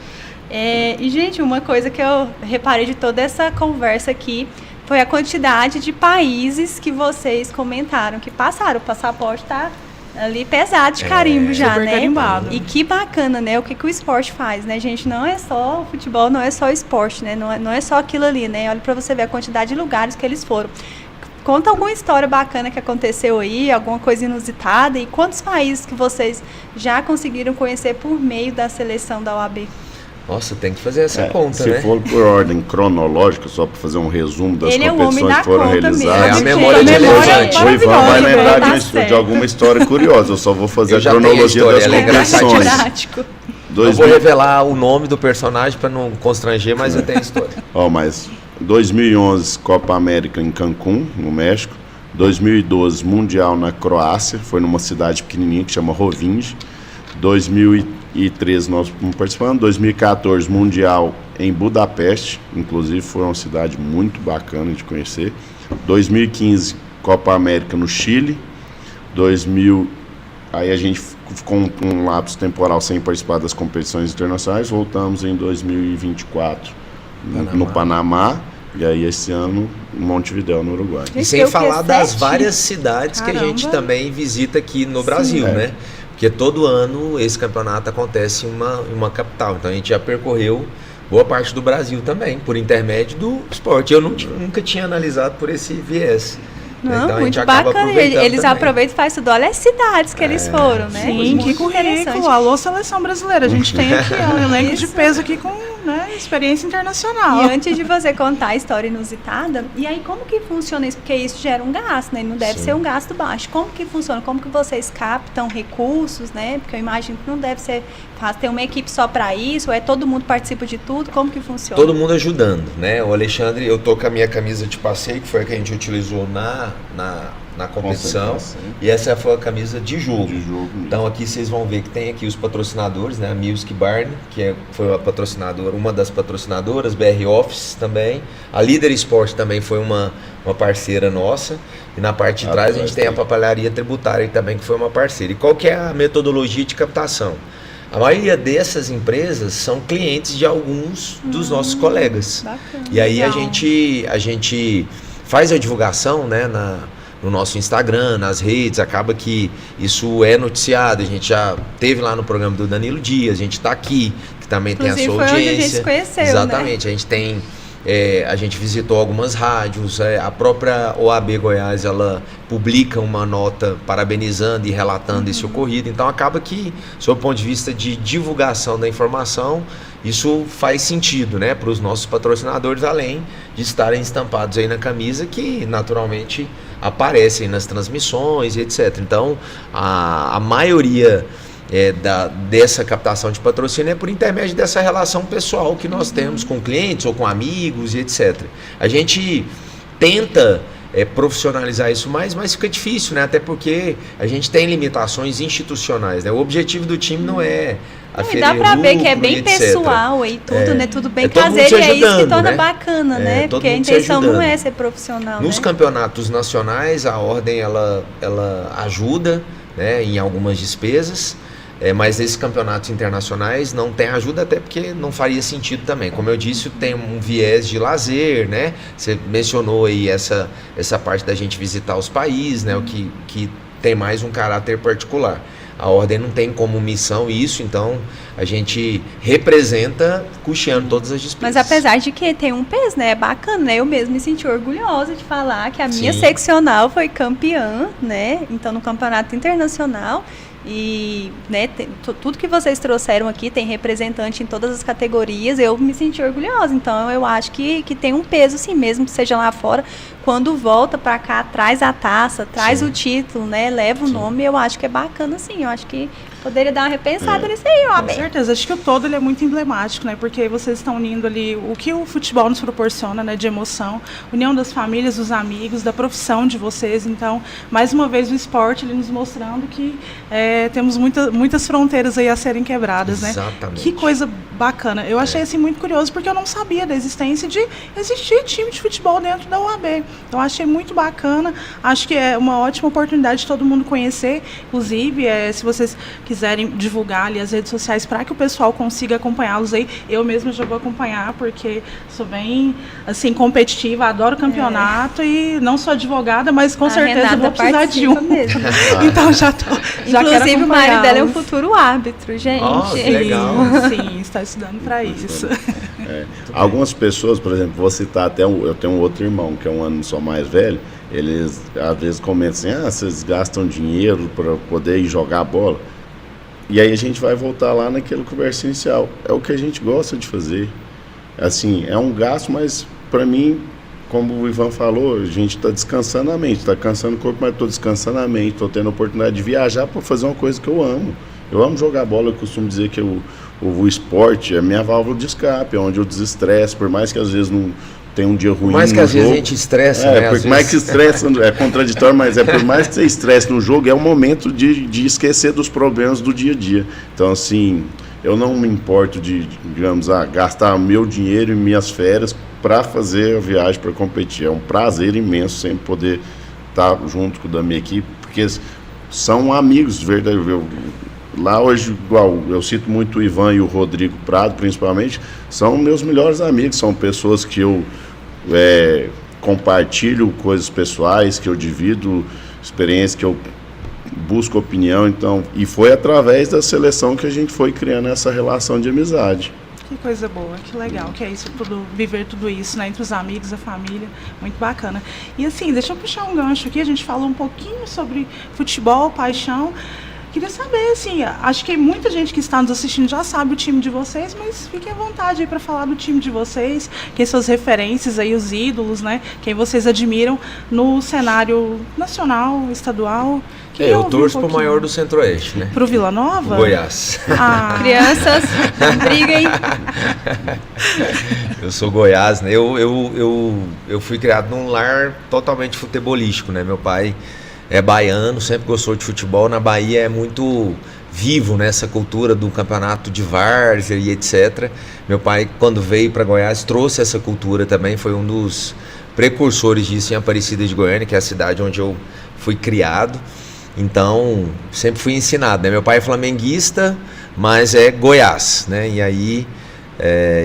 E, gente, uma coisa que eu reparei de toda essa conversa aqui foi a quantidade de países que vocês comentaram, que passaram. O passaporte tá ali pesado de carimbo já, super né? Carimbado. E que bacana, né? O que o esporte faz, né, gente? Não é só o futebol, não é só o esporte, né? Não é só aquilo ali, né? Olha pra você ver a quantidade de lugares que eles foram. Conta alguma história bacana que aconteceu aí, alguma coisa inusitada, e quantos países que vocês já conseguiram conhecer por meio da seleção da OAB? Nossa, tem que fazer essa conta, né? Se for por ordem cronológica, só para fazer um resumo das competições que foram realizadas. A memória de elefante. O Ivan vai lembrar de alguma história curiosa. Eu só vou fazer a cronologia das competições. Eu vou revelar o nome do personagem para não constranger, mas eu tenho a história. Mas 2011, Copa América em Cancún, no México. 2012, Mundial na Croácia, foi numa cidade pequenininha que chama Rovinj. 2013 nós participamos, 2014 Mundial em Budapeste, inclusive foi uma cidade muito bacana de conhecer. 2015 Copa América no Chile. Aí a gente com um lapso temporal sem participar das competições internacionais, voltamos em 2024 no Panamá, e aí esse ano em Montevidéu, no Uruguai. E sem falar das várias cidades que a gente também visita aqui no Brasil, né? Porque todo ano esse campeonato acontece em uma capital, então a gente já percorreu boa parte do Brasil também, por intermédio do esporte. Eu nunca tinha analisado por esse viés. Não, então, muito bacana. Eles aproveitam e fazem tudo. Olha as cidades que eles foram, né? Sim, que currículo. Alô, seleção brasileira. A gente tem aqui um elenco de peso aqui com experiência internacional. E antes de você contar a história inusitada, e aí como que funciona isso? Porque isso gera um gasto, né? Não deve ser um gasto baixo. Como que funciona? Como que vocês captam recursos, né? Porque eu imagino que não deve ser fácil ter uma equipe só para isso, ou todo mundo participa de tudo? Como que funciona? Todo mundo ajudando, né? O Alexandre, eu tô com a minha camisa de passeio, que foi a que a gente utilizou na competição, e essa foi a camisa de jogo. Então aqui vocês vão ver que tem aqui os patrocinadores, né? A Music Barn, que foi a patrocinadora, uma das patrocinadoras, BR Office também, a Líder Esporte também foi uma parceira nossa, e na parte de trás a gente tem a Papelaria Tributária também, que foi uma parceira. E qual que é a metodologia de captação? A maioria dessas empresas são clientes de alguns dos nossos colegas. Bacana, e aí legal. a gente faz a divulgação, né, no nosso Instagram, nas redes, acaba que isso é noticiado. A gente já teve lá no programa do Danilo Dias, a gente está aqui, que também Inclusive, tem a sua foi audiência. onde a gente se conheceu, Exatamente, né? a gente tem... a gente visitou algumas rádios, a própria OAB Goiás, ela publica uma nota parabenizando e relatando esse ocorrido, então acaba que, sob o ponto de vista de divulgação da informação, isso faz sentido, né, para os nossos patrocinadores, além de estarem estampados aí na camisa, que naturalmente aparecem nas transmissões e etc. Então, a maioria dessa captação de patrocínio é por intermédio dessa relação pessoal que nós temos com clientes ou com amigos e etc. A gente tenta profissionalizar isso mais, mas fica difícil, né? Até porque a gente tem limitações institucionais, né? O objetivo do time não é E dá pra ver que é bem pessoal e tudo, né? Tudo bem caseiro, e é isso que torna bacana, né? Porque a intenção não é ser profissional, Nos campeonatos nacionais, a ordem ela ajuda, né, em algumas despesas, mas nesses campeonatos internacionais não tem ajuda, até porque não faria sentido também. Como eu disse, tem um viés de lazer, né? Você mencionou aí essa parte da gente visitar os países, né? O que tem mais um caráter particular. A ordem não tem como missão isso, então a gente representa custeando todas as despesas. Mas apesar de que tem um peso, né? É bacana, né? Eu mesmo me senti orgulhosa de falar que a minha seccional foi campeã, né? Então, no campeonato internacional. E, né, tudo que vocês trouxeram aqui tem representante em todas as categorias, eu me senti orgulhosa. Então eu acho que tem um peso, assim, mesmo que seja lá fora, quando volta para cá, traz a taça, traz o título, né, leva o nome, eu acho que é bacana, assim. Eu acho que poderia dar uma repensada nisso aí, ó. Com certeza, acho que o todo ele é muito emblemático, né? Porque vocês estão unindo ali o que o futebol nos proporciona, né? De emoção, união das famílias, dos amigos, da profissão de vocês. Então, mais uma vez o esporte ele nos mostrando que temos muitas fronteiras aí a serem quebradas, né? Exatamente. Que coisa bacana. Eu achei assim muito curioso porque eu não sabia da existência de existir time de futebol dentro da UAB. Então, achei muito bacana. Acho que é uma ótima oportunidade de todo mundo conhecer. Inclusive, se vocês quiserem divulgar ali as redes sociais para que o pessoal consiga acompanhá-los aí, eu mesma já vou acompanhar, porque sou bem, assim, competitiva, adoro campeonato e não sou advogada, mas com certeza vou precisar de um. Mesmo. Então já Inclusive o marido dela é um futuro árbitro, gente. Oh, que legal. Sim, está estudando para isso. Algumas pessoas, por exemplo, vou citar até eu tenho um outro irmão que é um ano só mais velho, eles às vezes comentam assim, vocês gastam dinheiro para poder ir jogar bola. E aí a gente vai voltar lá naquela conversa inicial. É o que a gente gosta de fazer. Assim, é um gasto, mas para mim, como o Ivan falou, a gente está descansando a mente, está cansando o corpo, mas estou descansando a mente, estou tendo a oportunidade de viajar para fazer uma coisa que eu amo. Eu amo jogar bola, eu costumo dizer que o esporte é minha válvula de escape, é onde eu desestresso, por mais que às vezes não tenha um dia ruim no jogo. Por mais que às vezes a gente estressa, né? Por mais que estressa, é contraditório, mas por mais que você estresse no jogo, é o momento de esquecer dos problemas do dia a dia. Então, assim, eu não me importo de digamos, gastar meu dinheiro e minhas férias para fazer a viagem, para competir. É um prazer imenso sempre poder estar junto com a minha equipe, porque são amigos, verdade. lá hoje, igual, eu cito muito o Ivan e o Rodrigo Prado, principalmente, são meus melhores amigos, são pessoas que eu compartilho coisas pessoais, que eu divido experiências, que eu busco opinião, então, e foi através da seleção que a gente foi criando essa relação de amizade. Que coisa boa, que legal, que é isso, viver tudo isso, né, entre os amigos, a família, muito bacana. E assim, deixa eu puxar um gancho aqui, a gente falou um pouquinho sobre futebol, paixão. Queria saber, assim, acho que muita gente que está nos assistindo já sabe o time de vocês, mas fiquem à vontade aí para falar do time de vocês, quem são as referências aí, os ídolos, né, quem vocês admiram no cenário nacional, estadual. Eu torço pro maior do Centro-Oeste, né? Pro Vila Nova? O Goiás. Crianças, briguem. Eu sou Goiás, né? Eu fui criado num lar totalmente futebolístico, né? Meu pai é baiano, sempre gostou de futebol. Na Bahia é muito vivo nessa cultura do campeonato de várzea e etc. Meu pai, quando veio para Goiás, trouxe essa cultura também, foi um dos precursores disso em Aparecida de Goiânia, que é a cidade onde eu fui criado. Então, sempre fui ensinado, né? Meu pai é flamenguista, mas é Goiás, né? E aí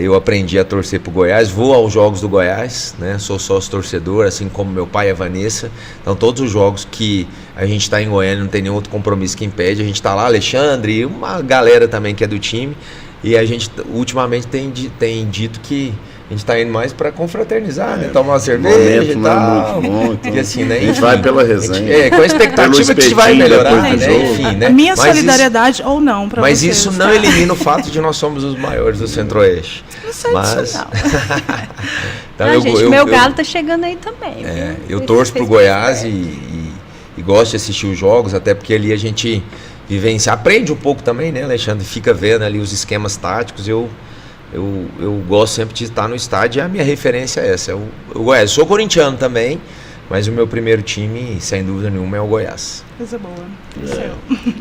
eu aprendi a torcer pro Goiás, vou aos jogos do Goiás, né? Sou sócio torcedor, assim como meu pai e a Vanessa. Então, todos os jogos que a gente está em Goiânia, não tem nenhum outro compromisso que impede. A gente está lá, Alexandre, e uma galera também que é do time. E a gente, ultimamente, tem dito que a gente tá indo mais para confraternizar, né? Tomar uma cerveja e tal. É muito bom, então, assim, né? A gente vai pela resenha. Com a expectativa que a gente vai melhorar, né? Enfim, né? Minha solidariedade ou não para vocês. Mas isso não elimina o fato de nós somos os maiores do Centro-Oeste. Não sei disso, não. Então, meu galo tá chegando aí também. Eu torço pro Goiás e gosto de assistir os jogos, até porque ali a gente vivencia, aprende um pouco também, né, Alexandre? Fica vendo ali os esquemas táticos. Eu gosto sempre de estar no estádio e a minha referência é essa, o Goiás. Eu sou corintiano também, mas o meu primeiro time, sem dúvida nenhuma, é o Goiás. Coisa boa.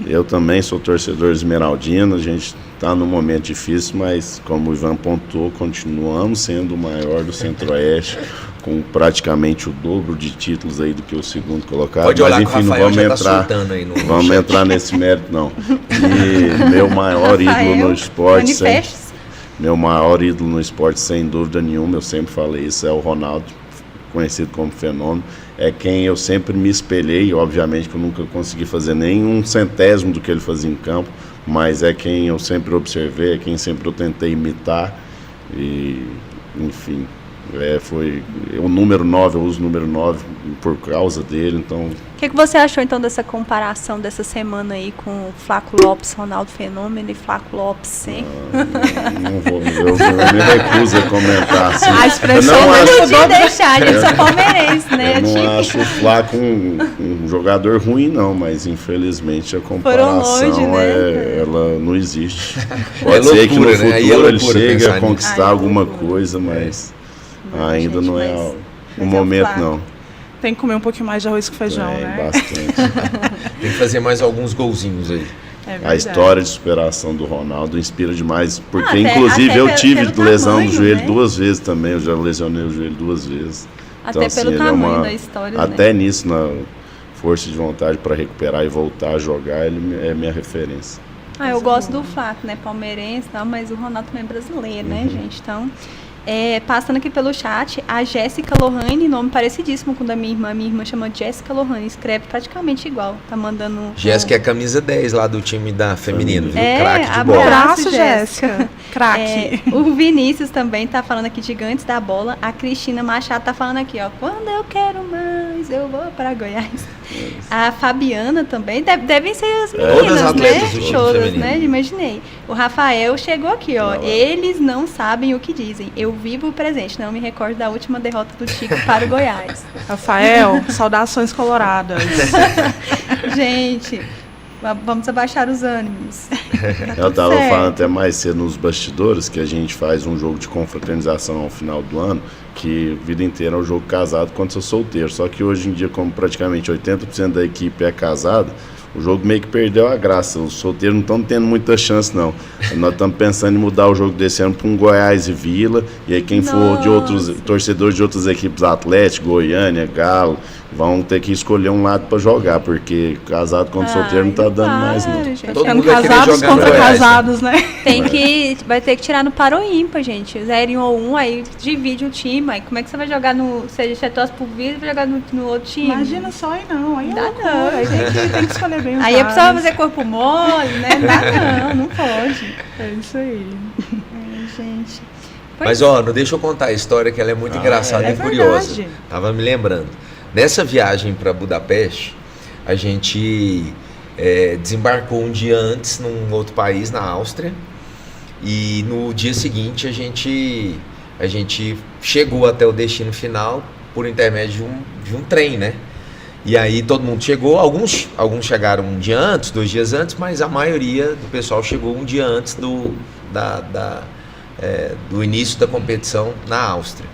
Eu também sou torcedor esmeraldino, a gente está num momento difícil, mas como o Ivan pontuou, continuamos sendo o maior do Centro-Oeste, com praticamente o dobro de títulos aí do que o segundo colocado. Pode olhar, mas enfim, não vamos entrar nesse mérito não. E meu maior ídolo no esporte, meu maior ídolo no esporte, sem dúvida nenhuma, eu sempre falei isso, é o Ronaldo, conhecido como Fenômeno. É quem eu sempre me espelhei, obviamente que eu nunca consegui fazer nem um centésimo do que ele fazia em campo, mas é quem eu sempre observei, é quem sempre eu tentei imitar. E, enfim, foi o número 9, eu uso o número 9 por causa dele, então... O que você achou então dessa comparação dessa semana aí com o Flaco Lopes, Ronaldo Fenômeno e Flaco Lopes sem? Não vou, eu me recuso a comentar assim. A expressão não podia deixar, a gente é palmeirense, né? Eu não acho o Flaco um jogador ruim não, mas infelizmente a comparação longe, né? Ela não existe. Pode ser que no futuro ele chegue a conquistar alguma coisa, mas ainda não é o momento não. Tem que comer um pouquinho mais de arroz com feijão, né? Bastante. Tem que fazer mais alguns golzinhos aí. A história de superação do Ronaldo inspira demais, porque inclusive eu tive lesão no joelho 2 vezes também, eu já lesionei o joelho 2 vezes. Até então, pelo tamanho da história, até nisso, na força de vontade para recuperar e voltar a jogar, ele é minha referência. Eu gosto do Flaco, né? Palmeirense, não, mas o Ronaldo também é brasileiro, né, gente? Então... passando aqui pelo chat, a Jéssica Lohane, nome parecidíssimo com o da minha irmã chama Jéssica Lohane, escreve praticamente igual, tá mandando... Jéssica é camisa 10 lá do time da feminino, viu? Craque de bola. Abraço, Jéssica. Craque. O Vinícius também tá falando aqui, gigantes da bola. A Cristina Machado tá falando aqui, ó, quando eu quero mais, eu vou para Goiás. A Fabiana também, devem ser as meninas, né? Todas, né? Imaginei. O Rafael chegou aqui, ó, eles não sabem o que dizem. Eu vivo o presente, não me recordo da última derrota do Tico para o Goiás. Rafael, saudações coloradas. Gente, vamos abaixar os ânimos. Eu estava falando até mais cedo nos bastidores que a gente faz um jogo de confraternização ao final do ano, que a vida inteira é um jogo casado quando sou solteiro. Só que hoje em dia, como praticamente 80% da equipe é casada, o jogo meio que perdeu a graça. Os solteiros não estão tendo muita chance, não. Nós estamos pensando em mudar o jogo desse ano para um Goiás e Vila. E aí quem for de outros torcedores de outras equipes, Atlético, Goiânia, Galo, vão ter que escolher um lado para jogar, porque casado contra solteiro não tá dando mais não. Todo mundo casados contra casados, né? Vai ter que tirar no par ou ímpar, gente. 0 ou 1, aí divide o time. Aí como é que você vai jogar no... Se você torce por vida, vai jogar no outro time? Imagina só, aí não. Aí dá não. Aí tem que escolher bem os aí é precisava fazer corpo mole, né? Não pode. É isso aí. Gente... Mas, ó, não deixa eu contar a história, que ela é muito engraçada e curiosa. Verdade. Tava me lembrando. Nessa viagem para Budapeste, a gente desembarcou um dia antes num outro país, na Áustria. E no dia seguinte a gente chegou até o destino final por intermédio de um trem, né? E aí todo mundo chegou, alguns chegaram um dia antes, 2 dias antes, mas a maioria do pessoal chegou um dia antes do início da competição na Áustria.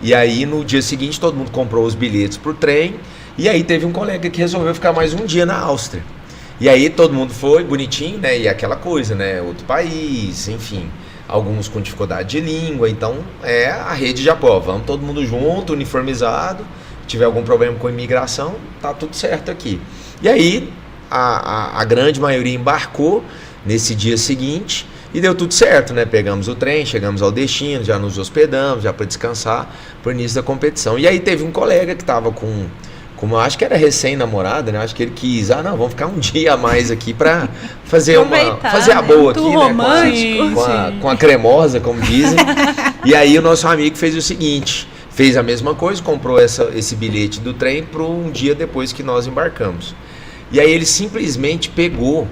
E aí no dia seguinte todo mundo comprou os bilhetes para o trem, e aí teve um colega que resolveu ficar mais um dia na Áustria. E aí todo mundo foi bonitinho, né? E aquela coisa, né? Outro país, enfim, alguns com dificuldade de língua, então é a rede de apoio. Vamos todo mundo junto, uniformizado. Se tiver algum problema com imigração, tá tudo certo aqui. E aí a grande maioria embarcou nesse dia seguinte. E deu tudo certo, né? Pegamos o trem, chegamos ao destino, já nos hospedamos, já para descansar pro início da competição. E aí teve um colega que estava com eu acho que era recém-namorada, né? Acho que ele quis, não, vamos ficar um dia a mais aqui para fazer a boa aqui, né? Com a cremosa, como dizem. E aí o nosso amigo fez o seguinte, fez a mesma coisa, comprou esse bilhete do trem para um dia depois que nós embarcamos. E aí ele simplesmente pegou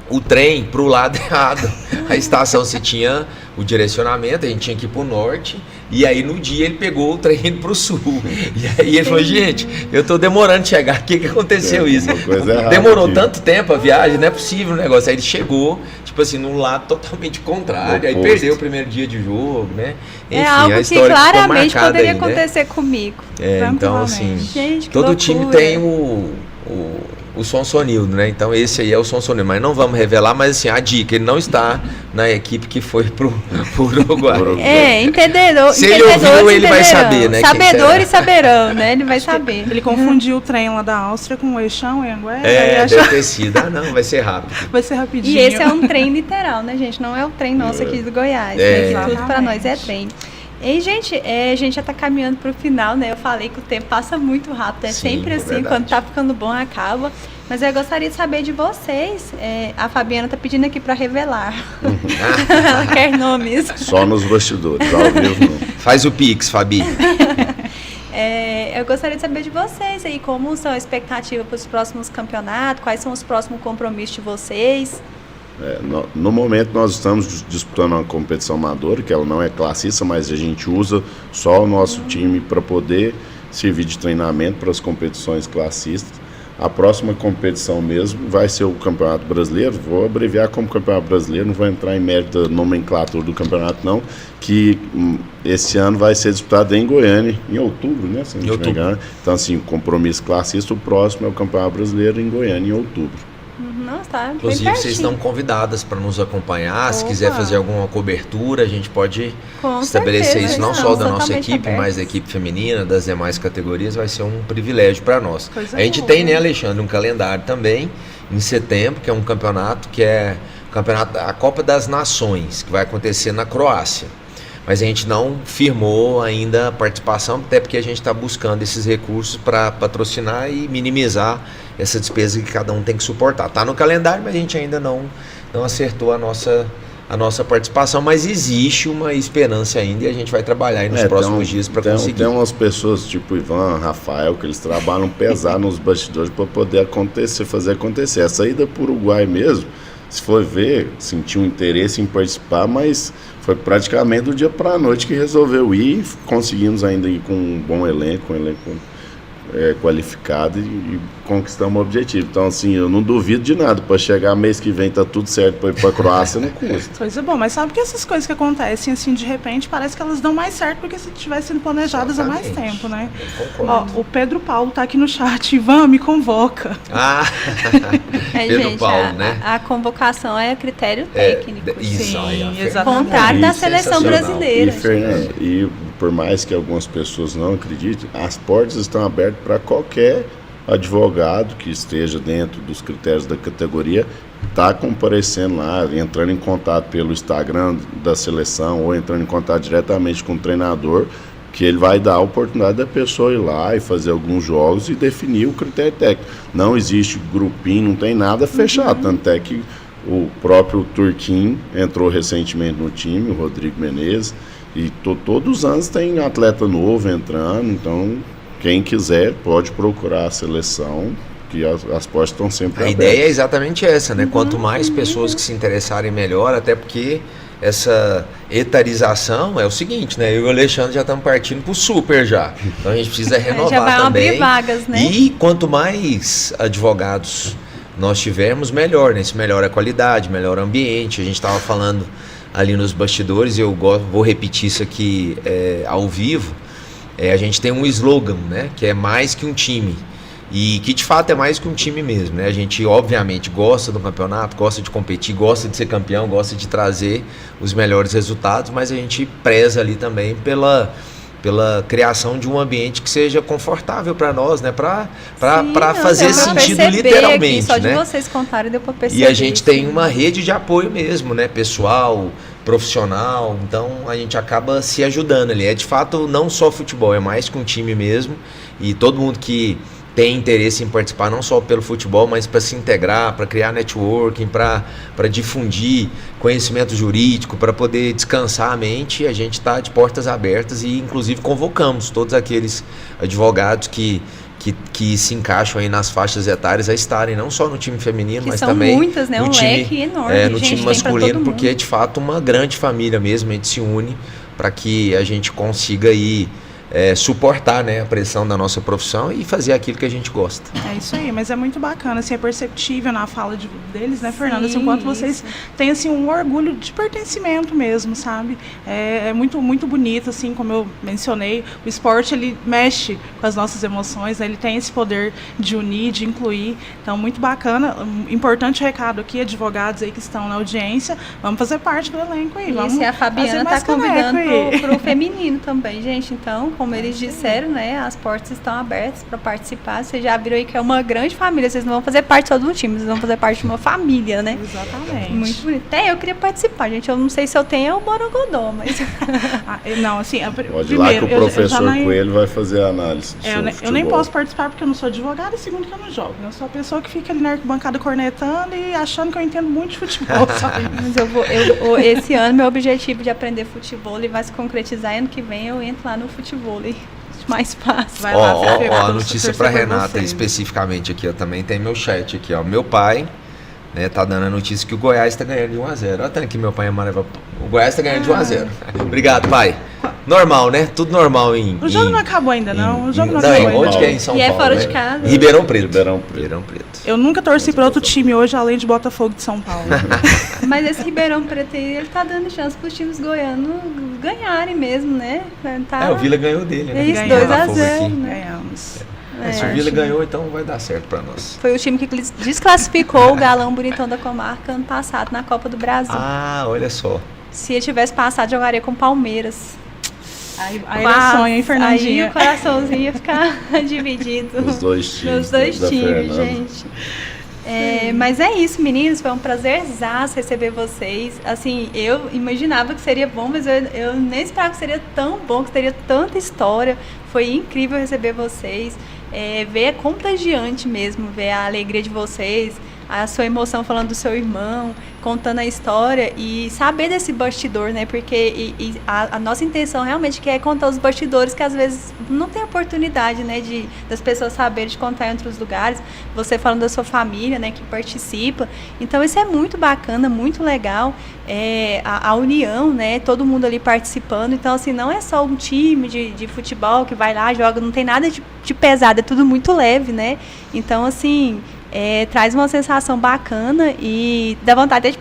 o trem para o lado errado. A estação se tinha o direcionamento, a gente tinha que ir para o norte, e aí no dia ele pegou o trem indo para o sul. E aí ele falou, gente, eu tô demorando de chegar, o que aconteceu isso? Demorou tanto tempo a viagem, não é possível o negócio. Aí ele chegou, tipo assim, num lado totalmente contrário, aí perdeu o primeiro dia de jogo, né? Enfim, algo a história que claramente poderia aí, acontecer, né, comigo. Então assim, gente, todo time tem o Sonsonildo, né? Então esse aí é o Sonsonildo, mas não vamos revelar, mas assim, a dica, ele não está na equipe que foi pro Uruguai. Entendedor. Se ele ouviu, ele vai saber, né? Sabedores saberão, né? Ele vai saber. Ele confundiu o trem lá da Áustria com o Eixão, o Anguera. Deve ter sido. Não, vai ser rápido. Vai ser rapidinho. E esse é um trem literal, né, gente? Não é o trem nosso aqui do Goiás. Né? Tudo para nós é trem. E, gente, a gente já está caminhando para o final, né? Eu falei que o tempo passa muito rápido, é sempre assim, verdade. Quando tá ficando bom, acaba. Mas eu gostaria de saber de vocês. A Fabiana está pedindo aqui para revelar. Ela quer nomes. Só nos bastidores, ao vivo não. Faz o Pix, Fabi. Eu gostaria de saber de vocês aí, como são a expectativa para os próximos campeonatos, quais são os próximos compromissos de vocês. No momento nós estamos disputando uma competição amadora, que ela não é classista, mas a gente usa só o nosso time para poder servir de treinamento para as competições classistas. A próxima competição mesmo vai ser o Campeonato Brasileiro, vou abreviar como Campeonato Brasileiro, não vou entrar em mérito da nomenclatura do campeonato não, que esse ano vai ser disputado em Goiânia, em outubro, né? Se não me engano. Então assim, o compromisso classista, o próximo é o Campeonato Brasileiro em Goiânia, em outubro. Nossa, tá. Inclusive, vocês estão convidadas para nos acompanhar. Opa. Se quiser fazer alguma cobertura, a gente pode estabelecer isso não só da nossa equipe, mas da equipe feminina, das demais categorias. Vai ser um privilégio para nós. A gente tem, né, Alexandre, um calendário também em setembro, que é um campeonato a Copa das Nações, que vai acontecer na Croácia. Mas a gente não firmou ainda a participação, até porque a gente está buscando esses recursos para patrocinar e minimizar essa despesa que cada um tem que suportar. Está no calendário, mas a gente ainda não acertou a nossa participação, mas existe uma esperança ainda e a gente vai trabalhar aí nos próximos dias para conseguir. Tem umas pessoas tipo Ivan, Rafael, que eles trabalham pesado nos bastidores para poder fazer acontecer. A saída para o Uruguai mesmo, se for ver, sentiu um interesse em participar, mas foi praticamente do dia para a noite que resolveu ir. Conseguimos ainda ir com um bom elenco, qualificado e conquistamos o objetivo. Então, assim, eu não duvido de nada. Para chegar mês que vem, tá tudo certo para ir para a Croácia, não custa. Coisa boa, mas sabe que essas coisas que acontecem, assim, de repente, parece que elas dão mais certo porque se tivessem sido planejadas há mais tempo, né? O Pedro Paulo tá aqui no chat. Ivan, me convoca. Pedro gente, Paulo, né? A convocação é critério técnico. Isso, contrário da seleção brasileira. E, Fernando, e por mais que algumas pessoas não acreditem, as portas estão abertas para qualquer advogado que esteja dentro dos critérios da categoria, está comparecendo lá, entrando em contato pelo Instagram da seleção ou entrando em contato diretamente com o treinador, que ele vai dar a oportunidade da pessoa ir lá e fazer alguns jogos e definir o critério técnico. Não existe grupinho, não tem nada fechado, tanto é que o próprio Turquinho entrou recentemente no time, o Rodrigo Menezes, e todos os anos tem atleta novo entrando, então quem quiser pode procurar a seleção, que as portas estão sempre abertas. A ideia é exatamente essa, né? Quanto mais pessoas que se interessarem, melhor, até porque essa etarização é o seguinte, né? Eu e o Alexandre já estamos partindo pro super já. Então a gente precisa renovar já vai também. Abrir vagas, né? E quanto mais advogados nós tivermos, melhor, né? Isso melhora a qualidade, melhora o ambiente. A gente estava falando ali nos bastidores, e eu vou repetir isso aqui ao vivo. A gente tem um slogan, né? Que é mais que um time. E que de fato é mais que um time mesmo, né? A gente obviamente gosta do campeonato, gosta de competir, gosta de ser campeão, gosta de trazer os melhores resultados, mas a gente preza ali também pela criação de um ambiente que seja confortável para nós, né? Para fazer sentido literalmente, aqui, só de né? vocês contarem deu para perceber. E a gente tem uma rede de apoio mesmo, né? Pessoal, profissional, então a gente acaba se ajudando ali. É de fato não só futebol, é mais que um time mesmo, e todo mundo que tem interesse em participar não só pelo futebol, mas para se integrar, para criar networking, para difundir conhecimento jurídico, para poder descansar a mente, a gente está de portas abertas e inclusive convocamos todos aqueles advogados que se encaixam aí nas faixas etárias a estarem não só no time feminino, mas também muitas, né? no leque enorme, no time masculino, porque é de fato uma grande família mesmo, a gente se une para que a gente consiga aí suportar, né, a pressão da nossa profissão e fazer aquilo que a gente gosta. É isso aí, mas é muito bacana, assim, é perceptível na fala deles, né, Fernanda? Assim, o quanto vocês têm, assim, um orgulho de pertencimento mesmo, sabe? É muito, muito bonito, assim, como eu mencionei, o esporte, ele mexe com as nossas emoções, né? Ele tem esse poder de unir, de incluir, então muito bacana. Importante recado aqui, advogados aí que estão na audiência, vamos fazer parte do elenco aí. Vamos e a Fabiana está convidando pro feminino também, gente, então, como eles disseram, né, as portas estão abertas para participar. Vocês já viram aí que é uma grande família. Vocês não vão fazer parte só de um time, vocês vão fazer parte de uma família, né? Exatamente. Muito bonito. Até eu queria participar, gente. Eu não sei se eu tenho o Borogodó, mas... não, assim... Pode ir lá que o professor Coelho vai fazer a análise do eu nem posso participar porque eu não sou advogada e segundo que eu não jogo. Eu sou a pessoa que fica ali na arquibancada cornetando e achando que eu entendo muito de futebol, sabe? Mas esse ano, meu objetivo de aprender futebol ele vai se concretizar. Ano que vem eu entro lá no futebol. Mais fácil. A notícia para Renata especificamente aqui, ó, também tem meu chat aqui, ó. Meu pai, né, tá dando a notícia que o Goiás tá ganhando de 1-0. Olha aqui meu pai amarelo. O Goiás tá ganhando de 1-0. Obrigado, pai. Normal, né? Tudo normal O jogo não acabou ainda, não. O jogo não acabou ainda. Onde que é em São Paulo? E é fora de casa. Ribeirão Preto. Eu nunca torci para outro time hoje, além de Botafogo de São Paulo. Mas esse Ribeirão Preto aí, ele tá dando chance pros times goianos ganharem mesmo, né? O Vila ganhou dele, né? Isso, 2-0, né? Ganhamos. Se o Vila ganhou, então vai dar certo para nós. Foi o time que desclassificou o Galão Bonitão da Comarca ano passado na Copa do Brasil. Ah, olha só. Se ele tivesse passado, jogaria com Palmeiras. Aí era sonho, hein, Fernandinha? Aí o coraçãozinho ia ficar dividido. Os dois times. Nos dois times, gente. Mas é isso, meninos. Foi um prazerzaço receber vocês. Assim, eu imaginava que seria bom, mas eu nem esperava que seria tão bom, que teria tanta história. Foi incrível receber vocês. Ver é contagiante mesmo, ver a alegria de vocês, a sua emoção falando do seu irmão, contando a história e saber desse bastidor, né? Porque a nossa intenção realmente é contar os bastidores que às vezes não tem oportunidade, né? Das pessoas saberem de contar em outros lugares. Você falando da sua família, né? Que participa. Então isso é muito bacana, muito legal. A união, né? Todo mundo ali participando. Então assim, não é só um time de futebol que vai lá, joga, não tem nada de pesado, é tudo muito leve, né? Então assim... traz uma sensação bacana e dá vontade de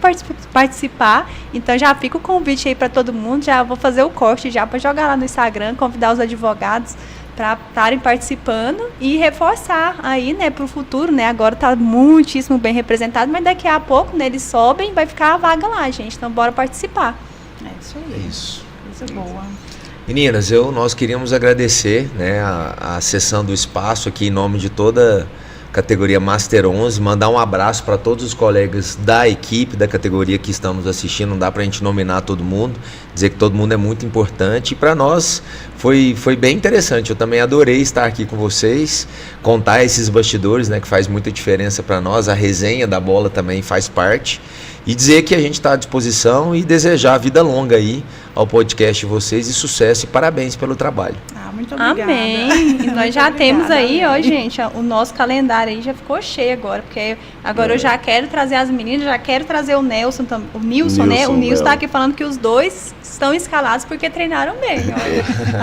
participar. Então já fica o convite aí para todo mundo. Já vou fazer o corte já para jogar lá no Instagram, convidar os advogados para estarem participando e reforçar aí, né, para o futuro, né? Agora está muitíssimo bem representado, mas daqui a pouco, né, eles sobem e vai ficar a vaga lá, gente. Então bora participar. É isso aí. Isso. Coisa boa. Meninas, nós queríamos agradecer, né, a sessão do espaço aqui em nome de toda a categoria Master 11, mandar um abraço para todos os colegas da equipe da categoria que estão nos assistindo. Não dá para a gente nominar todo mundo, dizer que todo mundo é muito importante, e para nós foi bem interessante. Eu também adorei estar aqui com vocês, contar esses bastidores, né, que faz muita diferença para nós. A resenha da bola também faz parte, e dizer que a gente está à disposição e desejar vida longa aí ao podcast de vocês, e sucesso e parabéns pelo trabalho. Muito obrigada. Amém. E nós já temos aí, amém. gente, o nosso calendário aí já ficou cheio agora, porque agora eu já quero trazer as meninas, já quero trazer o Nilson, né? O Nilson tá aqui falando que os dois estão escalados porque treinaram bem.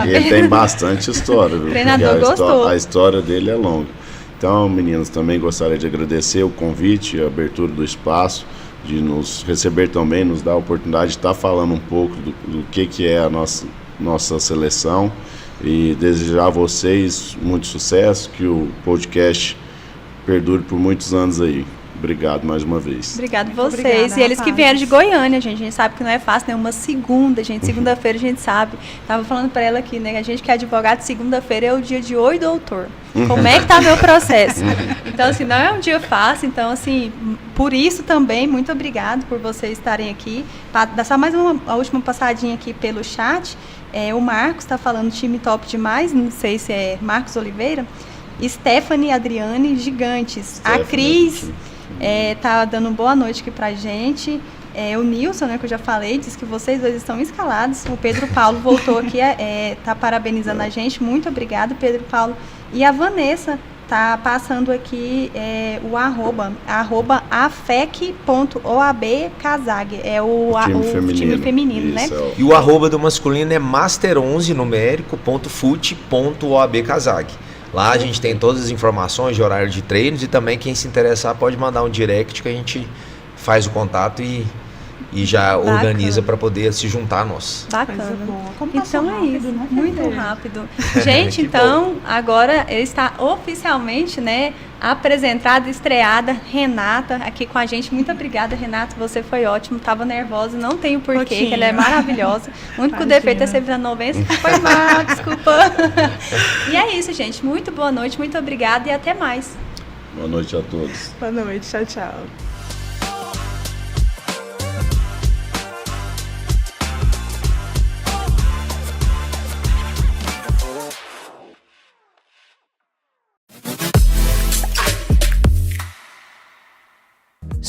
E ele tem bastante história, viu? O treinador gostou. A história dele é longa. Então, meninos, também gostaria de agradecer o convite, a abertura do espaço, de nos receber também, nos dar a oportunidade de estar falando um pouco do que é a nossa seleção, e desejar a vocês muito sucesso, que o podcast perdure por muitos anos aí. Obrigado mais uma vez. Obrigado vocês. Obrigada, e eles que vieram de Goiânia, gente. A gente sabe que não é fácil, né? Uma segunda, gente. Segunda-feira a gente sabe. Tava falando pra ela aqui, né? A gente que é advogado, segunda-feira é o dia de oi, doutor. Como é que tá meu processo? Então, assim, não é um dia fácil. Então, assim, por isso também, muito obrigado por vocês estarem aqui. Dar só mais a última passadinha aqui pelo chat. O Marcos está falando time top demais. Não sei se é Marcos Oliveira. Stephanie Adriane, gigantes. A Cris tá dando boa noite aqui pra gente. O Nilson, né, que eu já falei, diz que vocês dois estão escalados. O Pedro Paulo voltou aqui, tá parabenizando a gente. Muito obrigado, Pedro Paulo. E a Vanessa tá passando aqui o arroba afec.oabcasag. É o time feminino, né? E o arroba do masculino é master11 numérico.fute.oabcasag. Lá a gente tem todas as informações de horário de treinos, e também quem se interessar pode mandar um direct que a gente faz o contato e já organiza para poder se juntar a nós. Bacana. Então é isso, né? Muito rápido. Gente, então, agora está oficialmente, né, apresentada, estreada, Renata aqui com a gente. Muito obrigada, Renata, você foi ótimo. Tava nervosa, não tenho porquê, que ela é maravilhosa. O único defeito é ser vilanovense, foi mal, desculpa. E é isso, gente. Muito boa noite, muito obrigada e até mais. Boa noite a todos. Boa noite, tchau, tchau.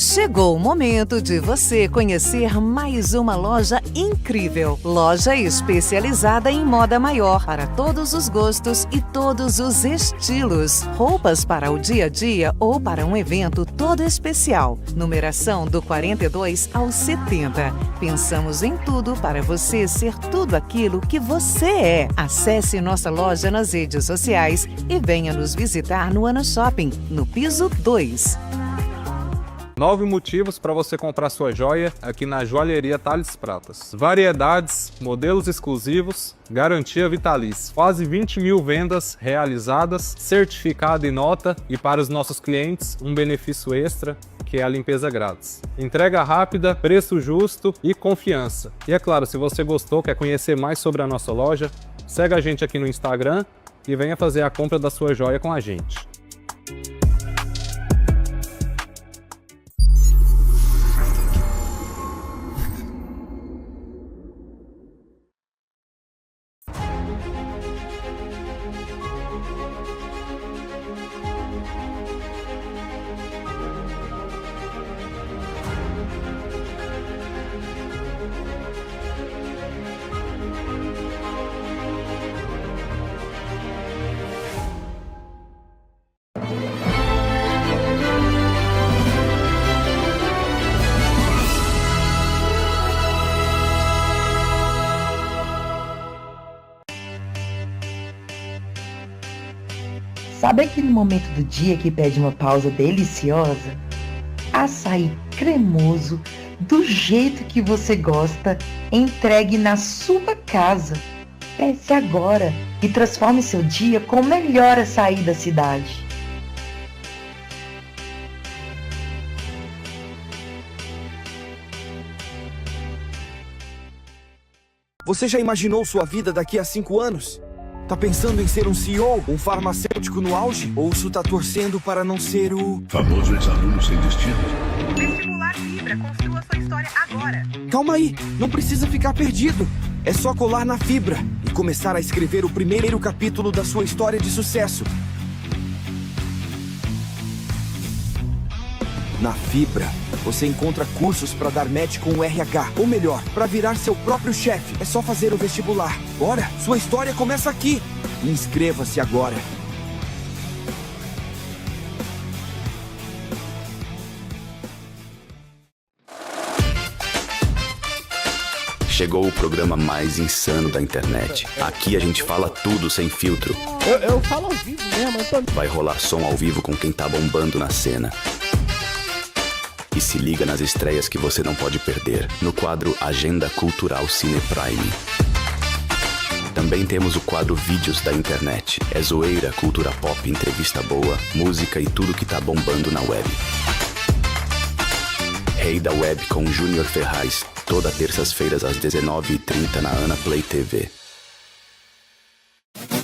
Chegou o momento de você conhecer mais uma loja incrível. Loja especializada em moda maior, para todos os gostos e todos os estilos. Roupas para o dia a dia ou para um evento todo especial. Numeração do 42 ao 70. Pensamos em tudo para você ser tudo aquilo que você é. Acesse nossa loja nas redes sociais e venha nos visitar no Ana Shopping, no piso 2. 9 motivos para você comprar sua joia aqui na Joalheria Thales Pratas. Variedades, modelos exclusivos, garantia vitalícia. Quase 20 mil vendas realizadas, certificado e nota, e para os nossos clientes um benefício extra, que é a limpeza grátis. Entrega rápida, preço justo e confiança. E é claro, se você gostou, quer conhecer mais sobre a nossa loja, segue a gente aqui no Instagram e venha fazer a compra da sua joia com a gente. Sabe aquele momento do dia que pede uma pausa deliciosa? Açaí cremoso, do jeito que você gosta, entregue na sua casa. Peça agora e transforme seu dia com o melhor açaí da cidade. Você já imaginou sua vida daqui a 5 anos? Tá pensando em ser um CEO, um farmacêutico no auge? Ou isso tá torcendo para não ser o... famoso ex-aluno sem destino? Vestibular Fibra, construa sua história agora. Calma aí, não precisa ficar perdido. É só colar na Fibra e começar a escrever o primeiro capítulo da sua história de sucesso. Na Fibra, você encontra cursos para dar match com o RH, ou melhor, para virar seu próprio chefe. É só fazer o vestibular. Bora, sua história começa aqui. Inscreva-se agora. Chegou o programa mais insano da internet. Aqui a gente fala tudo sem filtro. Eu falo ao vivo mesmo, Antônio. Vai rolar som ao vivo com quem tá bombando na cena. E se liga nas estreias que você não pode perder, no quadro Agenda Cultural Cine Prime. Também temos o quadro Vídeos da Internet. É zoeira, cultura pop, entrevista boa, música e tudo que tá bombando na web. Rei da Web com Júnior Ferraz, toda terças-feiras às 19h30 na Ana Play TV.